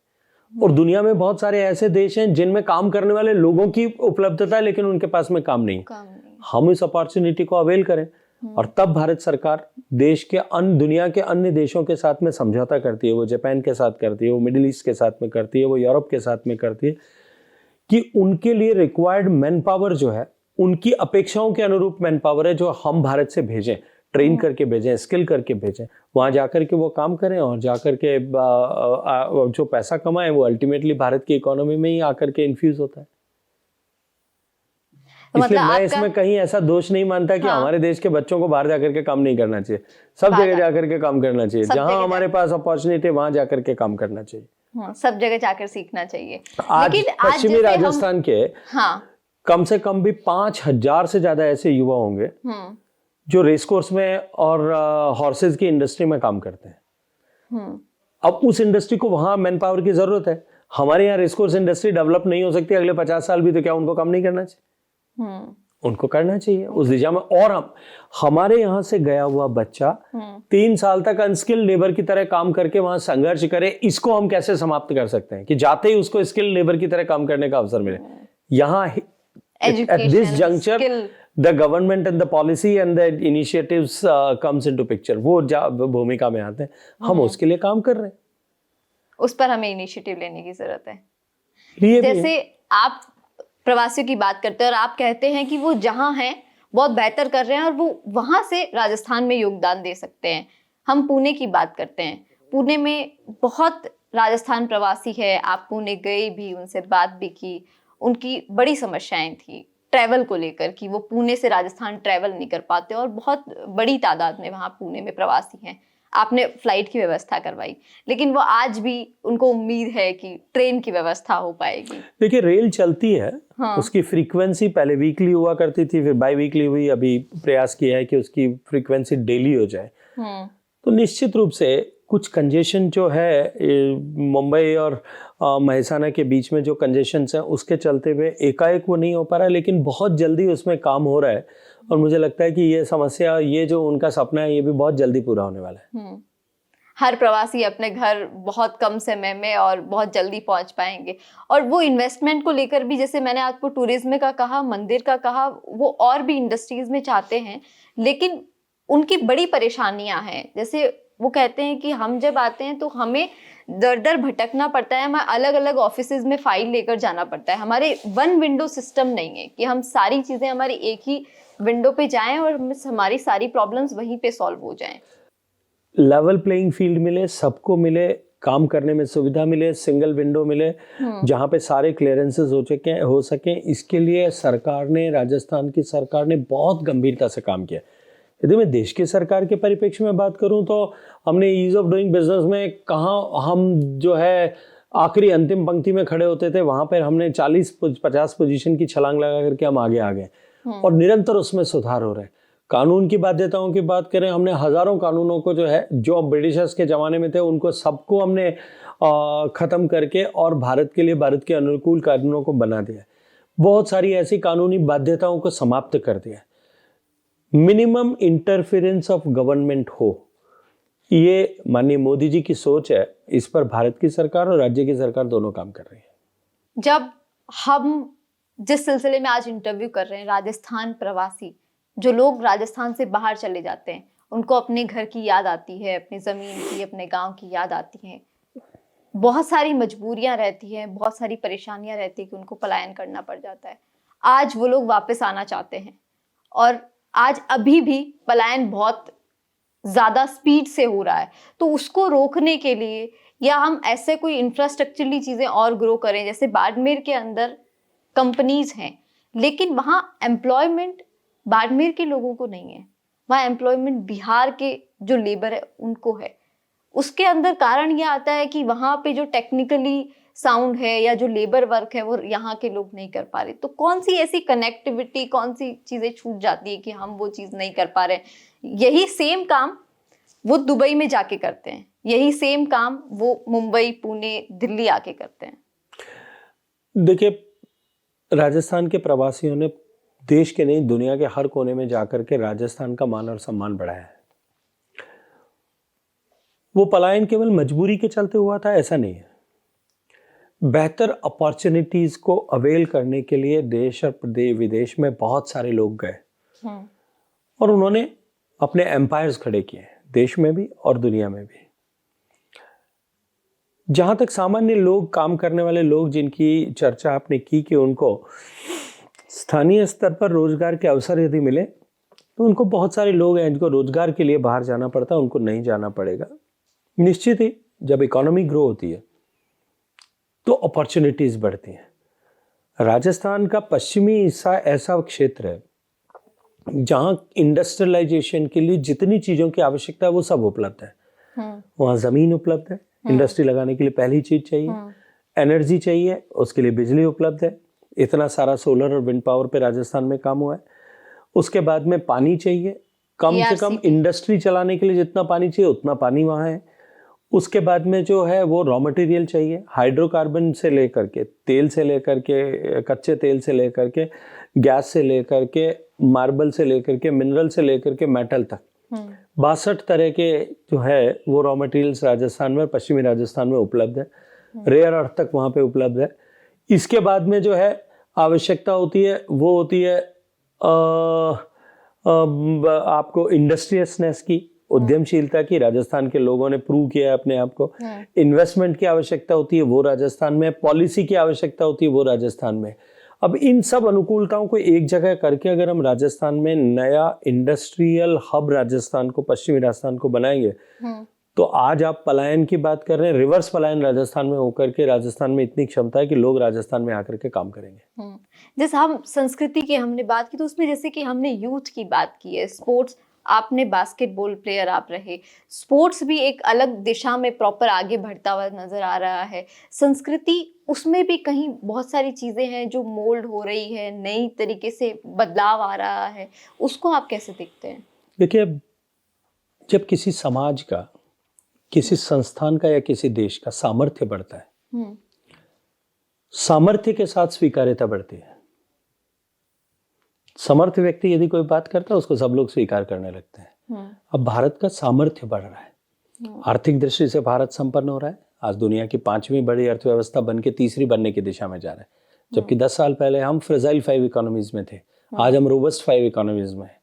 और दुनिया में बहुत सारे ऐसे देश हैं जिनमें काम करने वाले लोगों की उपलब्धता है लेकिन उनके पास में काम नहीं। हम इस अपॉर्चुनिटी को अवेल करें, और तब भारत सरकार देश के दुनिया के अन्य देशों के साथ में समझौता करती है। वो जापान के साथ करती है, वो मिडिल ईस्ट के साथ में करती है, वो यूरोप के साथ में करती है, कि उनके लिए रिक्वायर्ड मैन पावर जो है, उनकी अपेक्षाओं के अनुरूप मैन पावर है जो हम भारत से भेजें, ट्रेन करके भेजें, स्किल करके भेजें, वहां जाकर के वो काम करें और जाकर के जो पैसा कमाएं वो अल्टीमेटली भारत की इकोनॉमी में ही आकर के इन्फ्यूज होता है। इसलिए मैं इसमें कहीं ऐसा दोष नहीं मानता कि हमारे देश के बच्चों को बाहर जाकर के काम नहीं करना चाहिए। सब जगह जाकर के काम करना चाहिए, जहां हमारे पास अपॉर्चुनिटी वहां जाकर के काम करना चाहिए। सब जगह जाकर सीखना चाहिए। आज पश्चिमी राजस्थान के कम से कम भी 5000 से ज्यादा ऐसे युवा होंगे जो रेस कोर्स में और हॉर्सेज की इंडस्ट्री में काम करते हैं। अब उस इंडस्ट्री को वहां मैन पावर की जरूरत है। हमारे यहाँ रेस कोर्स इंडस्ट्री डेवलप नहीं हो सकती अगले 50 साल भी, तो क्या उनको काम नहीं करना चाहिए? उनको करना चाहिए उस दिशा में। और हमारे यहाँ से गया हुआ बच्चा 3 साल तक अनस्किल्ड लेबर की तरह काम करके वहां संघर्ष करे, इसको हम कैसे समाप्त कर सकते हैं कि जाते ही उसको स्किल्ड लेबर की तरह काम करने का अवसर मिले? यहाँ at this juncture the government and the policy and the initiatives comes into picture, वो भूमिका में आते हैं। हम उसके लिए काम कर रहे हैं, उस पर हमें इनिशिएटिव लेने की जरूरत है। जैसे आप प्रवासियों की बात करते हैं और आप कहते हैं कि वो जहां हैं बहुत बेहतर कर रहे हैं और वो वहां से राजस्थान में योगदान दे सकते हैं। हम पुणे की बात करते हैं, पुणे में बहुत राजस्थान प्रवासी है, आप पुणे गए भी, उनसे बात भी की, उनकी बड़ी समस्याएं थी ट्रैवल को लेकर कि वो पुणे से राजस्थान ट्रैवल नहीं कर पाते और बहुत बड़ी तादाद में वहाँ पुणे में प्रवासी हैं। आपने फ्लाइट की व्यवस्था करवाई, लेकिन वो आज भी उनको उम्मीद है कि ट्रेन की व्यवस्था हो पाएगी। देखिए, रेल चलती है। हाँ। उसकी फ्रीक्वेंसी पहले वीकली हुआ करती थी, फिर बाई वीकली हुई। अभी प्रयास किया है कि उसकी फ्रीक्वेंसी डेली हो जाए। तो निश्चित रूप से कुछ कंजेशन जो है मुंबई और मेहसाना के बीच में जो कंजेशन है उसके चलते हुए एकाएक वो नहीं हो पा रहा है, लेकिन बहुत जल्दी उसमें काम हो रहा है। और मुझे लगता है कि ये समस्या, ये जो उनका सपना है, ये भी बहुत जल्दी पूरा होने वाला है। हर प्रवासी अपने घर बहुत कम समय में और बहुत जल्दी पहुंच पाएंगे। और वो इन्वेस्टमेंट को लेकर भी, जैसे मैंने आपको टूरिज्म का कहा, मंदिर का कहा, वो और भी इंडस्ट्रीज में चाहते हैं, लेकिन उनकी बड़ी परेशानियां हैं। जैसे वो कहते हैं कि हम जब आते हैं तो हमें दर दर भटकना पड़ता है, हमें अलग अलग ऑफिसेज में फाइल लेकर जाना पड़ता है। हमारे वन विंडो सिस्टम नहीं है कि हम सारी चीजें हमारी एक ही विंडो पे जाएं और हमारी सारी प्रॉब्लम्स वहीं पे सॉल्व हो जाएं। लेवल प्लेइंग फील्ड मिले, सबको मिले, काम करने में सुविधा मिले, सिंगल विंडो मिले जहाँ पे सारे क्लियरेंसेस हो सके। इसके लिए सरकार ने, राजस्थान की सरकार ने बहुत गंभीरता से काम किया। यदि मैं देश की सरकार के परिप्रेक्ष्य में बात करूं तो हमने ईज ऑफ डूइंग बिजनेस में कहाँ हम जो है आखिरी अंतिम पंक्ति में खड़े होते थे, वहां पर हमने 40-50 पोजीशन की छलांग लगा करके हम आगे आ गए और निरंतर उसमें सुधार हो रहे हैं। कानून की बाध्यताओं की बात करें, हमने हजारों कानूनों को जो है, जो ब्रिटिशर्स के ज़माने में थे, उनको सबको हमने ख़त्म करके और भारत के लिए, भारत के अनुकूल कानूनों को बना दिया। बहुत सारी ऐसी कानूनी बाध्यताओं को समाप्त कर दिया। मिनिमम इंटरफेरेंस ऑफ गवर्नमेंट हो, ये माननीय मोदी जी की सोच है। इस पर भारत की सरकार और राज्य की सरकार दोनों काम कर रही है। जब हम जिस सिलसिले में आज इंटरव्यू कर रहे हैं, राजस्थान प्रवासी, जो लोग राजस्थान से बाहर चले जाते हैं, उनको अपने घर की याद आती है, अपनी ज़मीन की, अपने गांव की याद आती है। बहुत सारी मजबूरियां रहती हैं, बहुत सारी परेशानियां रहती है कि उनको पलायन करना पड़ जाता है। आज वो लोग वापस आना चाहते हैं और आज अभी भी पलायन बहुत ज़्यादा स्पीड से हो रहा है। तो उसको रोकने के लिए, या हम ऐसे कोई इंफ्रास्ट्रक्चरली चीज़ें और ग्रो करें, जैसे बाड़मेर के अंदर कंपनीज हैं, लेकिन वहाँ एम्प्लॉयमेंट बाड़मेर के लोगों को नहीं है, वहाँ एम्प्लॉयमेंट बिहार के जो लेबर है उनको है। उसके अंदर कारण यह आता है कि वहाँ पे जो टेक्निकली साउंड है या जो लेबर वर्क है वो यहाँ के लोग नहीं कर पा रहे। तो कौन सी ऐसी कनेक्टिविटी, कौन सी चीज़ें छूट जाती है कि हम वो चीज़ नहीं कर पा रहे? यही सेम काम वो दुबई में जाके करते हैं, यही सेम काम वो मुंबई, पुणे, दिल्ली आके करते हैं। देखिए, राजस्थान के प्रवासियों ने देश के नहीं, दुनिया के हर कोने में जाकर के राजस्थान का मान और सम्मान बढ़ाया है। वो पलायन केवल मजबूरी के चलते हुआ था, ऐसा नहीं है। बेहतर अपॉर्चुनिटीज को अवेल करने के लिए देश और विदेश में बहुत सारे लोग गए और उन्होंने अपने एम्पायर्स खड़े किए, देश में भी और दुनिया में भी। जहां तक सामान्य लोग, काम करने वाले लोग जिनकी चर्चा आपने की कि उनको स्थानीय स्तर पर रोजगार के अवसर यदि मिले, तो उनको, बहुत सारे लोग हैं जिनको रोजगार के लिए बाहर जाना पड़ता है, उनको नहीं जाना पड़ेगा। निश्चित ही जब इकोनॉमी ग्रो होती है तो अपॉर्चुनिटीज बढ़ती हैं। राजस्थान का पश्चिमी हिस्सा ऐसा क्षेत्र है जहां इंडस्ट्रियलाइजेशन के लिए जितनी चीजों की आवश्यकता है वो सब उपलब्ध है। वहां जमीन उपलब्ध है, इंडस्ट्री लगाने के लिए पहली चीज चाहिए, एनर्जी चाहिए, उसके लिए बिजली उपलब्ध है। इतना सारा सोलर और विंड पावर पे राजस्थान में काम हुआ है। उसके बाद में पानी चाहिए, कम से कम इंडस्ट्री चलाने के लिए जितना पानी चाहिए उतना पानी वहाँ है। उसके बाद में जो है वो रॉ मटेरियल चाहिए, हाइड्रोकार्बन से लेकर के, तेल से लेकर के, कच्चे तेल से लेकर के, गैस से लेकर के, मार्बल से लेकर के, मिनरल से लेकर के, मेटल तक 62 तरह के जो है वो रॉ मटेरियल्स राजस्थान में, पश्चिमी राजस्थान में उपलब्ध है। रेयर अर्थ तक वहाँ पे उपलब्ध है। इसके बाद में जो है आवश्यकता होती है वो होती है आपको इंडस्ट्रियसनेस की, उद्यमशीलता की। राजस्थान के लोगों ने प्रूव किया है अपने आप को। इन्वेस्टमेंट की आवश्यकता होती है, वो राजस्थान में। पॉलिसी की आवश्यकता होती है, वो राजस्थान में। अब इन सब अनुकूलताओं को एक जगह करके अगर हम राजस्थान में नया इंडस्ट्रियल हब राजस्थान को, पश्चिमी राजस्थान को बनाएंगे तो आज आप पलायन की बात कर रहे हैं, रिवर्स पलायन राजस्थान में होकर के राजस्थान में इतनी क्षमता है कि लोग राजस्थान में आकर के काम करेंगे। जैसे हम संस्कृति की हमने बात की, तो उसमें जैसे कि हमने यूथ की बात की है, स्पोर्ट्स, आपने बास्केटबॉल प्लेयर आप रहे, स्पोर्ट्स भी एक अलग दिशा में प्रॉपर आगे बढ़ता हुआ नजर आ रहा है। संस्कृति, उसमें भी कहीं बहुत सारी चीजें हैं जो मोल्ड हो रही है, नई तरीके से बदलाव आ रहा है, उसको आप कैसे देखते हैं? देखिए, जब किसी समाज का, किसी संस्थान का या किसी देश का सामर्थ्य बढ़ता है, सामर्थ्य के साथ स्वीकार्यता बढ़ती है। समर्थ व्यक्ति यदि कोई बात करता है, उसको सब लोग स्वीकार करने लगते हैं। अब भारत का सामर्थ्य बढ़ रहा है, आर्थिक दृष्टि से भारत संपन्न हो रहा है। आज दुनिया की 5वीं बड़ी अर्थव्यवस्था बन के 3री बनने की दिशा में जा रहा है, जबकि 10 साल पहले हम फ्रेजाइल 5 इकोनॉमीज में थे, आज हम रोबस्ट 5 इकोनॉमीज में हैं।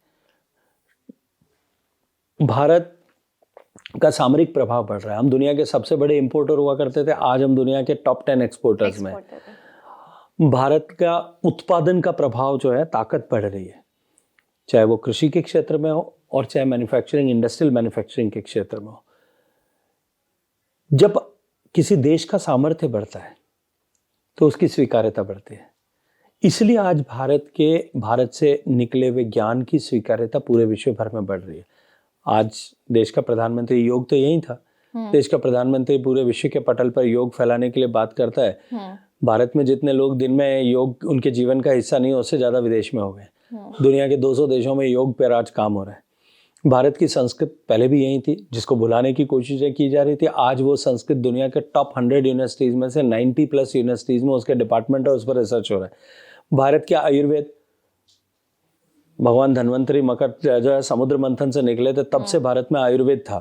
भारत का सामरिक प्रभाव बढ़ रहा है। हम दुनिया के सबसे बड़े इंपोर्टर हुआ करते थे, आज हम दुनिया के टॉप 10 एक्सपोर्टर्स में। भारत का उत्पादन का प्रभाव जो है, ताकत बढ़ रही है, चाहे वो कृषि के क्षेत्र में हो और चाहे मैन्युफैक्चरिंग, इंडस्ट्रियल मैन्युफैक्चरिंग के क्षेत्र में हो। जब किसी देश का सामर्थ्य बढ़ता है तो उसकी स्वीकार्यता बढ़ती है। इसलिए आज भारत से निकले हुए ज्ञान की स्वीकार्यता पूरे विश्व भर में बढ़ रही है। आज देश का प्रधानमंत्री, योग तो यही था, देश का प्रधानमंत्री पूरे विश्व के पटल पर योग फैलाने के लिए बात करता है। भारत में जितने लोग दिन में योग उनके जीवन का हिस्सा नहीं, उससे ज्यादा विदेश में हो गए। दुनिया के 200 देशों में योग पर आज काम हो रहा है। भारत की संस्कृत पहले भी यही थी, जिसको भुलाने की कोशिशें की जा रही थी। आज वो संस्कृत दुनिया के टॉप 100 यूनिवर्सिटीज में से 90+ यूनिवर्सिटीज में उसके डिपार्टमेंट और उस पर रिसर्च हो रहा है। भारत के आयुर्वेद, भगवान धन्वंतरी मकर जो है समुद्र मंथन से निकले थे, तब से भारत में आयुर्वेद था,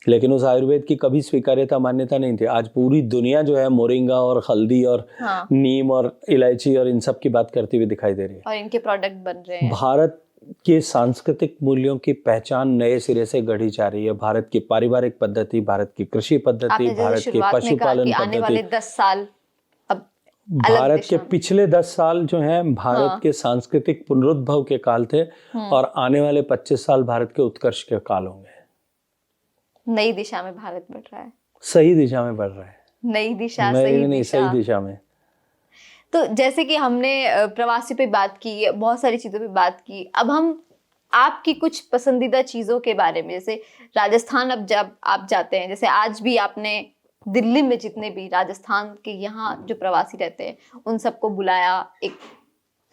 लेकिन उस आयुर्वेद की कभी स्वीकार्यता, मान्यता नहीं थी। आज पूरी दुनिया जो है मोरिंगा और हल्दी और नीम और इलायची और इन सब की बात करती हुई दिखाई दे रही है, और इनके प्रोडक्ट बन रहे हैं। भारत के सांस्कृतिक मूल्यों की पहचान नए सिरे से गढ़ी जा रही है। भारत की पारिवारिक पद्धति, भारत की कृषि पद्धति, भारत की पशुपालन आने वाले 10 साल, भारत के पिछले 10 साल जो हैं भारत के सांस्कृतिक पुनरुद्भव के काल थे, और आने वाले 25 साल भारत के उत्कर्ष के काल होंगे। नई दिशा में भारत बढ़ रहा है, सही दिशा में बढ़ रहा है, नई दिशा, सही दिशा में। तो जैसे कि हमने प्रवासी पे बात की, बहुत सारी चीजों पे बात की, अब हम आपकी कुछ पसंदीदा चीजों के बारे में, जैसे राजस्थान, अब जब आप जाते हैं, जैसे आज भी आपने दिल्ली में जितने भी राजस्थान के यहाँ जो प्रवासी रहते हैं उन सबको बुलाया, एक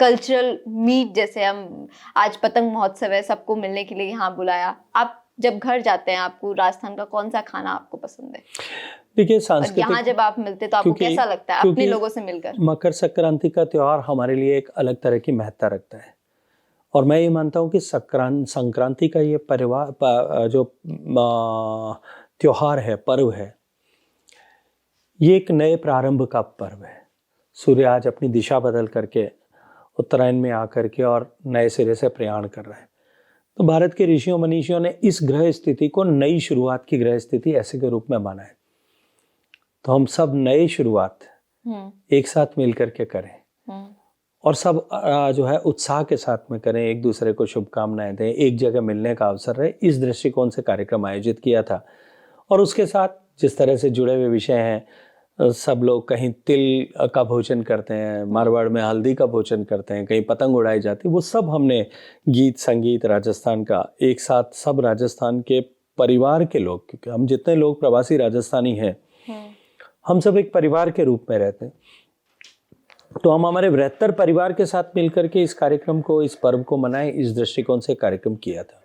कल्चरल मीट, जैसे हम आज पतंग महोत्सव है, सबको मिलने के लिए यहाँ बुलाया। आप जब घर जाते हैं, आपको राजस्थान का कौन सा खाना आपको पसंद है? देखिए, सांस्कृतिक, यहाँ जब आप मिलते तो आपको कैसा लगता है अपने लोगों से मिलकर? मकर संक्रांति का त्योहार हमारे लिए एक अलग तरह की महत्ता रखता है, और मैं ये मानता हूँ कि संक्रांति का ये जो त्योहार है, पर्व है, ये एक नए प्रारंभ का पर्व है। सूर्य आज अपनी दिशा बदल करके उत्तरायण में आकर के और नए सिरे से प्रयाण कर रहा है। तो भारत के ऋषियों मनीषियों ने इस ग्रह स्थिति को नई शुरुआत की ग्रह स्थिति ऐसे के रूप में माना है। तो हम सब नई शुरुआत एक साथ मिल करके करें, और सब जो है उत्साह के साथ में करें, एक दूसरे को शुभकामनाएं दें, एक जगह मिलने का अवसर रहे, इस दृष्टिकोण से कार्यक्रम आयोजित किया था। और उसके साथ जिस तरह से जुड़े हुए विषय हैं, सब लोग कहीं तिल का भोजन करते हैं, मारवाड़ में हल्दी का भोजन करते हैं, कहीं पतंग उड़ाई जाती है, वो सब हमने गीत संगीत राजस्थान का एक साथ, सब राजस्थान के परिवार के लोग, क्योंकि हम जितने लोग प्रवासी राजस्थानी हैं, हम सब एक परिवार के रूप में रहते हैं। तो हम हमारे बृहत्तर परिवार के साथ मिलकर के इस कार्यक्रम को, इस पर्व को मनाएं, इस दृष्टिकोण से कार्यक्रम किया था।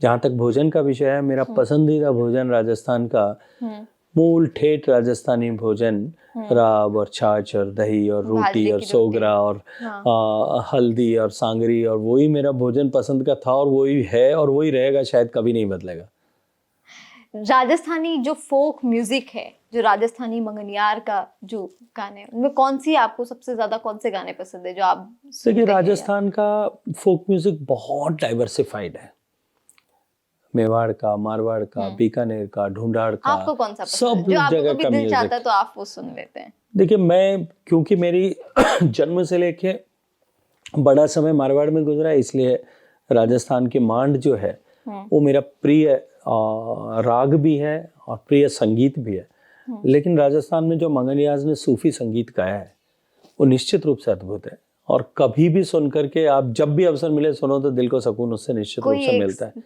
जहाँ तक भोजन का विषय है, मेरा पसंदीदा भोजन राजस्थान का मूल ठेठ राजस्थानी भोजन, राब और छाछ और दही और रोटी और सोगरा और हल्दी और सांगरी, और वही मेरा भोजन पसंद का था, और वही है और वही रहेगा, शायद कभी नहीं बदलेगा। राजस्थानी जो फोक म्यूजिक है, जो राजस्थानी मंगनियार का जो गाने, उनमें कौन सी आपको सबसे ज्यादा, कौन से गाने पसंद है जो आप सुनते हैं? देखिए, राजस्थान का फोक म्यूजिक बहुत डाइवर्सिफाइड है। मेवाड़ का, मारवाड़ का, बीकानेर का, ढूंढाड़ का, आपको कौन सा सब जो आपको जगह कभी का दिल चाहता म्यूजिक। है तो आप वो सुन लेते हैं? देखिए, मैं, क्योंकि मेरी जन्म से लेके बड़ा समय मारवाड़ में गुजरा है, इसलिए राजस्थान की मांड जो है वो मेरा प्रिय राग भी है और प्रिय संगीत भी है। लेकिन राजस्थान में जो मंगन रियाज ने सूफी संगीत गाया है वो निश्चित रूप से अद्भुत है, और कभी भी सुन करके आप जब भी अवसर मिले सुनो तो दिल को सुकून उससे निश्चित रूप से मिलता है।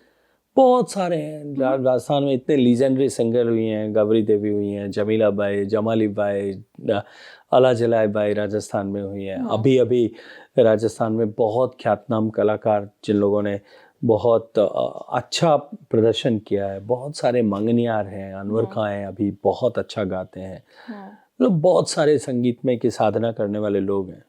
बहुत सारे हैं राजस्थान में, इतने लीजेंडरी सिंगर हुई हैं, गौरी देवी हुई हैं, जमीला बाई, जमाली बाई, अला जलाई बाई राजस्थान में हुई हैं। अभी अभी राजस्थान में बहुत ख्यातनाम कलाकार जिन लोगों ने बहुत अच्छा प्रदर्शन किया है, बहुत सारे मंगनियार हैं, अनवर खां हैं अभी बहुत अच्छा गाते हैं, मतलब बहुत सारे संगीतमय की साधना करने वाले लोग हैं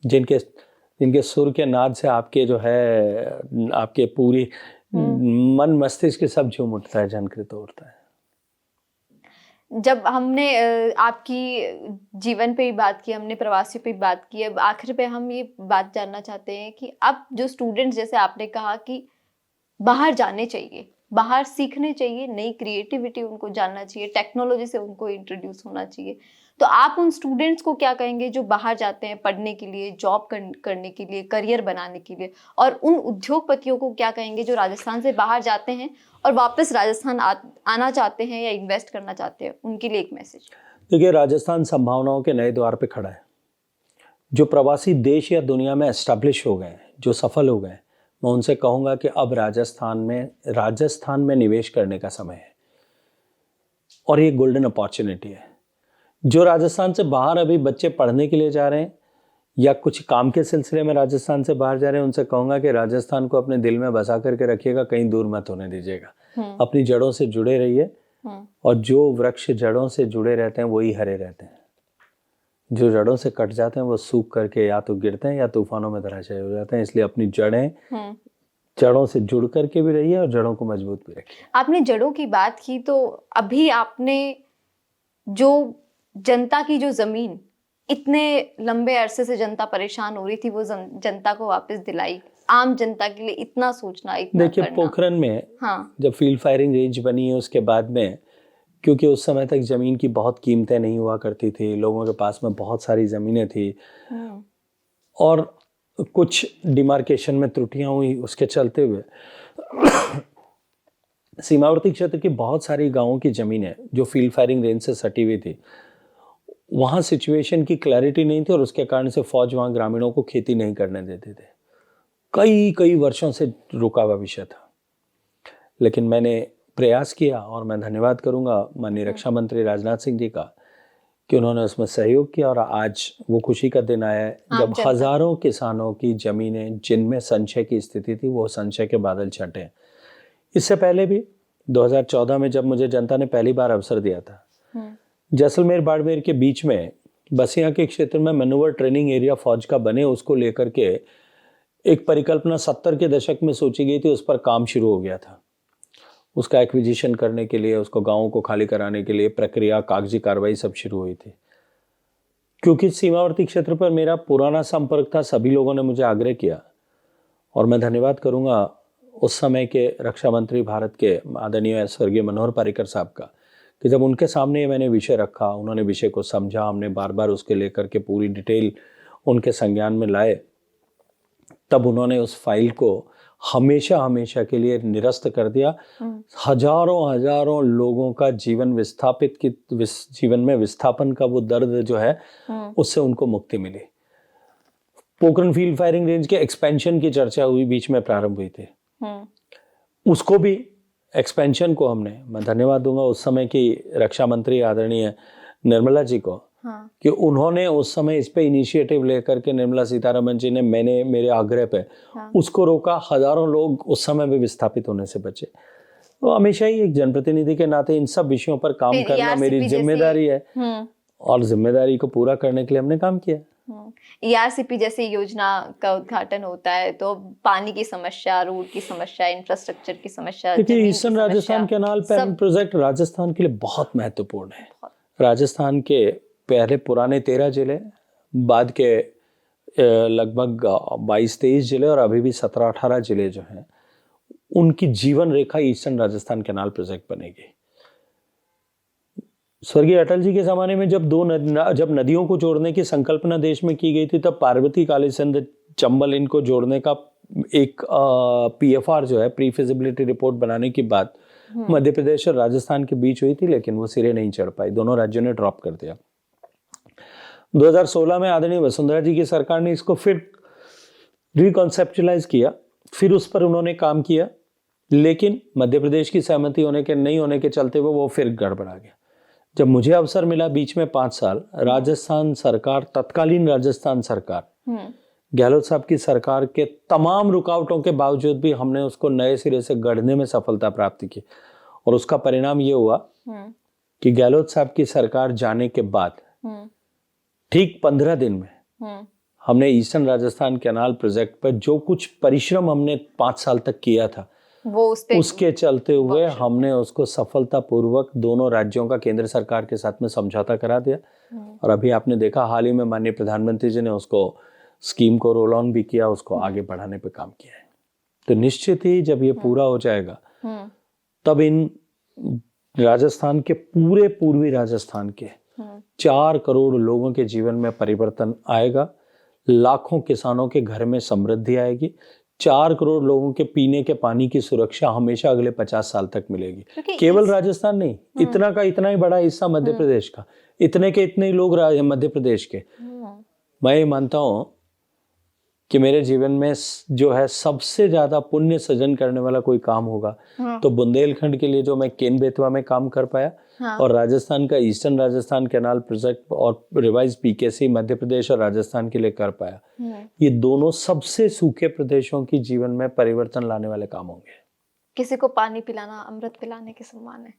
जिनके सुर के नाद से आपके जो है आपके पूरी मन मस्तिष्क के सब झूम उठता है, झनकृत होता है। जब हमने आपकी जीवन पे भी बात की, हमने प्रवासियों पे भी बात की, अब आखिर पे हम ये बात जानना चाहते हैं कि अब जो स्टूडेंट्स, जैसे आपने कहा कि बाहर जाने चाहिए, बाहर सीखने चाहिए, नई क्रिएटिविटी उनको जानना चाहिए, टेक्नोलॉजी से उनको इंट्रोड्यूस होना चाहिए, तो आप उन स्टूडेंट्स को क्या कहेंगे जो बाहर जाते हैं पढ़ने के लिए, जॉब करने के लिए, करियर बनाने के लिए, और उन उद्योगपतियों को क्या कहेंगे जो राजस्थान से बाहर जाते हैं और वापस राजस्थान आना चाहते हैं या इन्वेस्ट करना चाहते हैं, उनके लिए एक मैसेज? देखिए, राजस्थान संभावनाओं के नए द्वार पे खड़ा है। जो प्रवासी देश या दुनिया में एस्टेब्लिश हो गए, जो सफल हो गए, मैं उनसे कहूँगा कि अब राजस्थान में निवेश करने का समय है और ये गोल्डन अपॉर्चुनिटी है। जो राजस्थान से बाहर अभी बच्चे पढ़ने के लिए जा रहे हैं या कुछ काम के सिलसिले में राजस्थान से बाहर जा रहे हैं, उनसे कहूँगा कि राजस्थान को अपने दिल में बसा करके रखिएगा, कहीं दूर मत होने दीजिएगा। अपनी जड़ों से जुड़े रहिए, और जो वृक्ष जड़ों से जुड़े रहते हैं वही हरे रहते हैं। जो जड़ों से कट जाते हैं वो सूख करके या तो गिरते हैं या तूफानों में धराशायी हो जाते हैं। इसलिए अपनी जड़ों से जुड़ करके भी रहिए और जड़ों को मजबूत भी रखिए। आपने जड़ों की बात की, तो अभी आपने जो जनता की जो जमीन, इतने लंबे अरसे से जनता परेशान हो रही थी, वो जनता को वापस दिलाई। आम जनता के लिए इतना सोचना, इतना देखिए, पोखरन में जब फील्ड फायरिंग रेंज बनी है उसके बाद में, क्योंकि उस समय तक जमीन की बहुत कीमतें नहीं हुआ करती थी, लोगों के पास में बहुत सारी जमीनें थी और कुछ डिमार्केशन में त्रुटियां हुई, उसके चलते हुए सीमावर्ती क्षेत्र की बहुत सारी गांवों की जमीनें जो फील्ड फायरिंग रेंज से सटी हुई थी, वहाँ सिचुएशन की क्लैरिटी नहीं थी और उसके कारण से फौज वहाँ ग्रामीणों को खेती नहीं करने देते थे। कई वर्षों से रुका हुआ विषय था, लेकिन मैंने प्रयास किया और मैं धन्यवाद करूंगा माननीय रक्षा मंत्री राजनाथ सिंह जी का कि उन्होंने उसमें सहयोग किया, और आज वो खुशी का दिन आया है जब हजारों किसानों की जमीनें जिनमें संशय की स्थिति थी वो संशय के बादल छंटे। इससे पहले भी 2014 में जब मुझे जनता ने पहली बार अवसर दिया था, जैसलमेर बाड़मेर के बीच में बसिया के क्षेत्र में मैनूवर ट्रेनिंग एरिया फौज का बने, उसको लेकर के एक परिकल्पना 70 के दशक में सोची गई थी, उस पर काम शुरू हो गया था। उसका एक्विजिशन करने के लिए, उसको गांवों को खाली कराने के लिए प्रक्रिया, कागजी कार्रवाई सब शुरू हुई थी। क्योंकि सीमावर्ती क्षेत्र पर मेरा पुराना संपर्क था, सभी लोगों ने मुझे आग्रह किया, और मैं धन्यवाद करूंगा उस समय के रक्षा मंत्री भारत के आदरणीय स्वर्गीय मनोहर पर्रिकर साहब का, कि जब उनके सामने मैंने विषय रखा, उन्होंने विषय को समझा, हमने बार बार उसके लेकर के पूरी डिटेल उनके संज्ञान में लाए, तब उन्होंने उस फाइल को हमेशा के लिए निरस्त कर दिया। हजारों लोगों का जीवन जीवन में विस्थापन का वो दर्द जो है उससे उनको मुक्ति मिली। पोखरन फील्ड फायरिंग रेंज के एक्सपेंशन की चर्चा हुई, बीच में प्रारंभ हुई थी, उसको भी एक्सपेंशन को मैं धन्यवाद दूंगा उस समय की रक्षा मंत्री आदरणीय निर्मला जी को, कि उन्होंने उस समय इस पे इनिशिएटिव लेकर के, निर्मला सीतारमण जी ने, मैंने मेरे आग्रह पे उसको रोका। हजारों लोग उस समय में विस्थापित होने से बचे। तो हमेशा ही एक जनप्रतिनिधि के नाते इन सब विषयों पर काम करना मेरी जिम्मेदारी है, और जिम्मेदारी को पूरा करने के लिए हमने काम किया। ERCP जैसी योजना का उद्घाटन होता है तो पानी की समस्या, रोड की समस्या, इंफ्रास्ट्रक्चर की समस्या, देखिए, eastern Rajasthan canal pan project Rajasthan के लिए बहुत महत्वपूर्ण है। राजस्थान के पहले पुराने 13 जिले, बाद के लगभग 22-23 जिले, और अभी भी 17-18 जिले जो हैं, उनकी जीवन रेखा ईस्टर्न राजस्थान कैनाल प्रोजेक्ट बनेगी। स्वर्गीय अटल जी के ज़माने में जब नदियों को जोड़ने की संकल्पना देश में की गई थी, तब पार्वती, कालीसिंध, चंबल, इनको जोड़ने का एक PFR जो है, प्री फिजिबिलिटी रिपोर्ट बनाने की बात मध्य प्रदेश और राजस्थान के बीच हुई थी, लेकिन वो सिरे नहीं चढ़ पाई, दोनों राज्यों ने ड्रॉप कर दिया। 2016 में आदरणीय वसुंधरा जी की सरकार ने इसको फिर रिकॉन्सेप्चुलाइज किया, फिर उस पर उन्होंने काम किया, लेकिन मध्य प्रदेश की सहमति होने के नहीं होने के चलते हुए वो फिर गड़बड़ा गया। जब मुझे अवसर मिला बीच में 5 साल, राजस्थान सरकार, तत्कालीन राजस्थान सरकार, गहलोत साहब की सरकार के तमाम रुकावटों के बावजूद भी हमने उसको नए सिरे से गढ़ने में सफलता प्राप्त की। और उसका परिणाम ये हुआ कि गहलोत साहब की सरकार जाने के बाद ठीक 15 दिन में हमने ईस्टर्न राजस्थान कैनाल प्रोजेक्ट पर जो कुछ परिश्रम हमने 5 साल तक किया था, वो उसके चलते हुए हमने उसको सफलतापूर्वक दोनों राज्यों का केंद्र सरकार के साथ में समझौता करा दिया। और अभी आपने देखा हाल ही में माननीय प्रधानमंत्री जी ने उसको स्कीम को रोल ऑन भी किया, उसको आगे बढ़ाने पे काम किया है। तो निश्चित ही जब ये पूरा हो जाएगा तब इन राजस्थान के पूरे पूर्वी राजस्थान के 4 करोड़ लोगों के जीवन में परिवर्तन आएगा, लाखों किसानों के घर में समृद्धि आएगी, 4 करोड़ लोगों के पीने के पानी की सुरक्षा हमेशा अगले 50 साल तक मिलेगी। केवल राजस्थान नहीं, इतना का इतना ही बड़ा हिस्सा मध्य प्रदेश का, इतने के इतने ही लोग मध्य प्रदेश के। मैं ये मानता हूं कि मेरे जीवन में जो है सबसे ज्यादा पुण्य सृजन करने वाला कोई काम होगा तो बुंदेलखंड के लिए जो मैं केन बेतवा में काम कर पाया, और राजस्थान का ईस्टर्न राजस्थान कैनाल प्रोजेक्ट और रिवाइज पीकेसी मध्य प्रदेश और राजस्थान के लिए कर पाया, ये दोनों सबसे सूखे प्रदेशों की जीवन में परिवर्तन लाने वाले काम होंगे। किसी को पानी पिलाना अमृत पिलाने के समान है।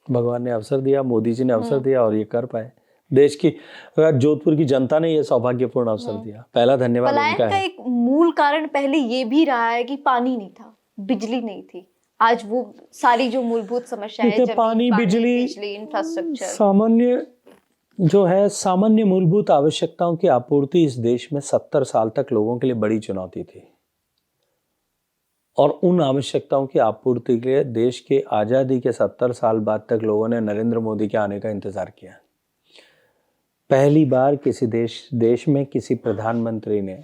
भगवान ने अवसर दिया, मोदी जी ने अवसर दिया और ये कर पाए। देश की, जोधपुर की जनता ने ये सौभाग्यपूर्ण अवसर दिया, पहला धन्यवाद उनका है। एक मूल कारण पहले ये भी रहा है कि पानी नहीं था, बिजली नहीं थी। आज वो सारी जो मूलभूत समस्याएं हैं, पानी, बिजली, इंफ्रास्ट्रक्चर, सामान्य जो है सामान्य मूलभूत आवश्यकताओं की आपूर्ति इस देश में 70 साल तक लोगों के लिए बड़ी चुनौती थी। और उन आवश्यकताओं की आपूर्ति के लिए देश के आजादी के 70 साल बाद तक लोगों ने नरेंद्र मोदी के आने का इंतजार किया। पहली बार किसी देश में किसी प्रधानमंत्री ने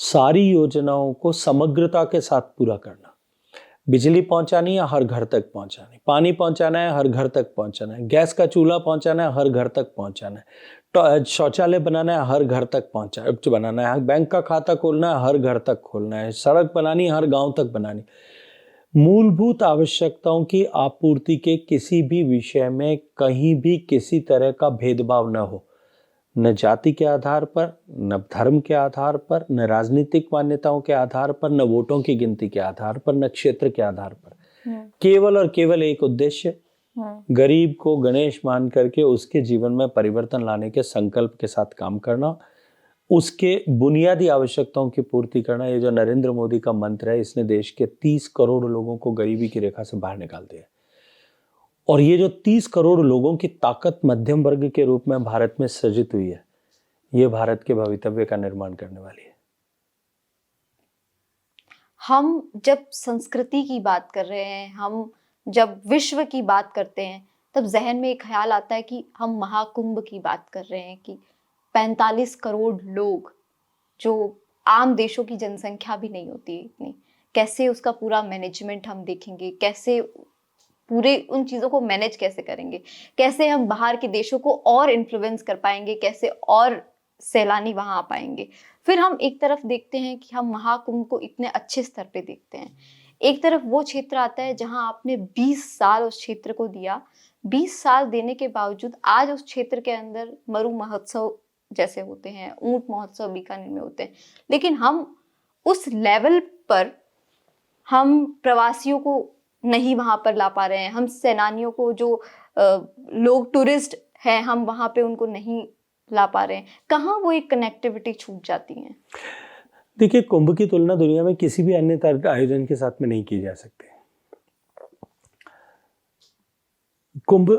सारी योजनाओं को समग्रता के साथ पूरा करना, बिजली पहुंचानी है हर घर तक पहुंचानी, पानी पहुंचाना है हर घर तक पहुंचाना है, गैस का चूल्हा पहुंचाना है हर घर तक पहुंचाना है, शौचालय बनाना है हर घर तक बनाना है, बैंक का खाता खोलना है हर घर तक खोलना है, सड़क बनानी है हर गांव तक बनानी। मूलभूत आवश्यकताओं की आपूर्ति के किसी भी विषय में कहीं भी किसी तरह का भेदभाव न हो, न जाति के आधार पर, न धर्म के आधार पर, न राजनीतिक मान्यताओं के आधार पर, न वोटों की गिनती के आधार पर, न क्षेत्र के आधार पर, केवल और केवल एक उद्देश्य, गरीब को गणेश मान करके उसके जीवन में परिवर्तन लाने के संकल्प के साथ काम करना, उसके बुनियादी आवश्यकताओं की पूर्ति करना। ये जो नरेंद्र मोदी का मंत्र है, इसने देश के 30 करोड़ लोगों को गरीबी की रेखा से बाहर निकाल दिया। और ये जो 30 करोड़ लोगों की ताकत मध्यम वर्ग के रूप में भारत में सृजित हुई है, ये भारत के भवितव्य का निर्माण करने वाली है। हम जब संस्कृति की बात कर रहे हैं, हम जब विश्व की बात करते हैं, तब जहन में एक ख्याल आता है कि हम महाकुंभ की बात कर रहे हैं कि 45 करोड़ लोग, जो आम देशों की जनसंख्या भी नहीं होती इतनी, कैसे उसका पूरा मैनेजमेंट हम देखेंगे, कैसे पूरे उन चीज़ों को मैनेज कैसे करेंगे, कैसे हम बाहर के देशों को और इन्फ्लुएंस कर पाएंगे, कैसे और सैलानी वहाँ आ पाएंगे। फिर हम एक तरफ देखते हैं कि हम महाकुंभ को इतने अच्छे स्तर पे देखते हैं, एक तरफ वो क्षेत्र आता है जहाँ आपने 20 साल उस क्षेत्र को दिया, 20 साल देने के बावजूद आज उस क्षेत्र के अंदर मरु महोत्सव जैसे होते हैं, ऊंट महोत्सव बीकानेर में होते हैं, लेकिन हम उस लेवल पर हम प्रवासियों को नहीं वहां पर ला पा रहे हैं, हम सैलानियों को, जो लोग टूरिस्ट हैं, हम वहां पे उनको नहीं ला पा रहे हैं। कहाँ वो एक कनेक्टिविटी छूट जाती है? देखिए, कुंभ की तुलना दुनिया में किसी भी अन्य आयोजन के साथ में नहीं की जा सकती। कुंभ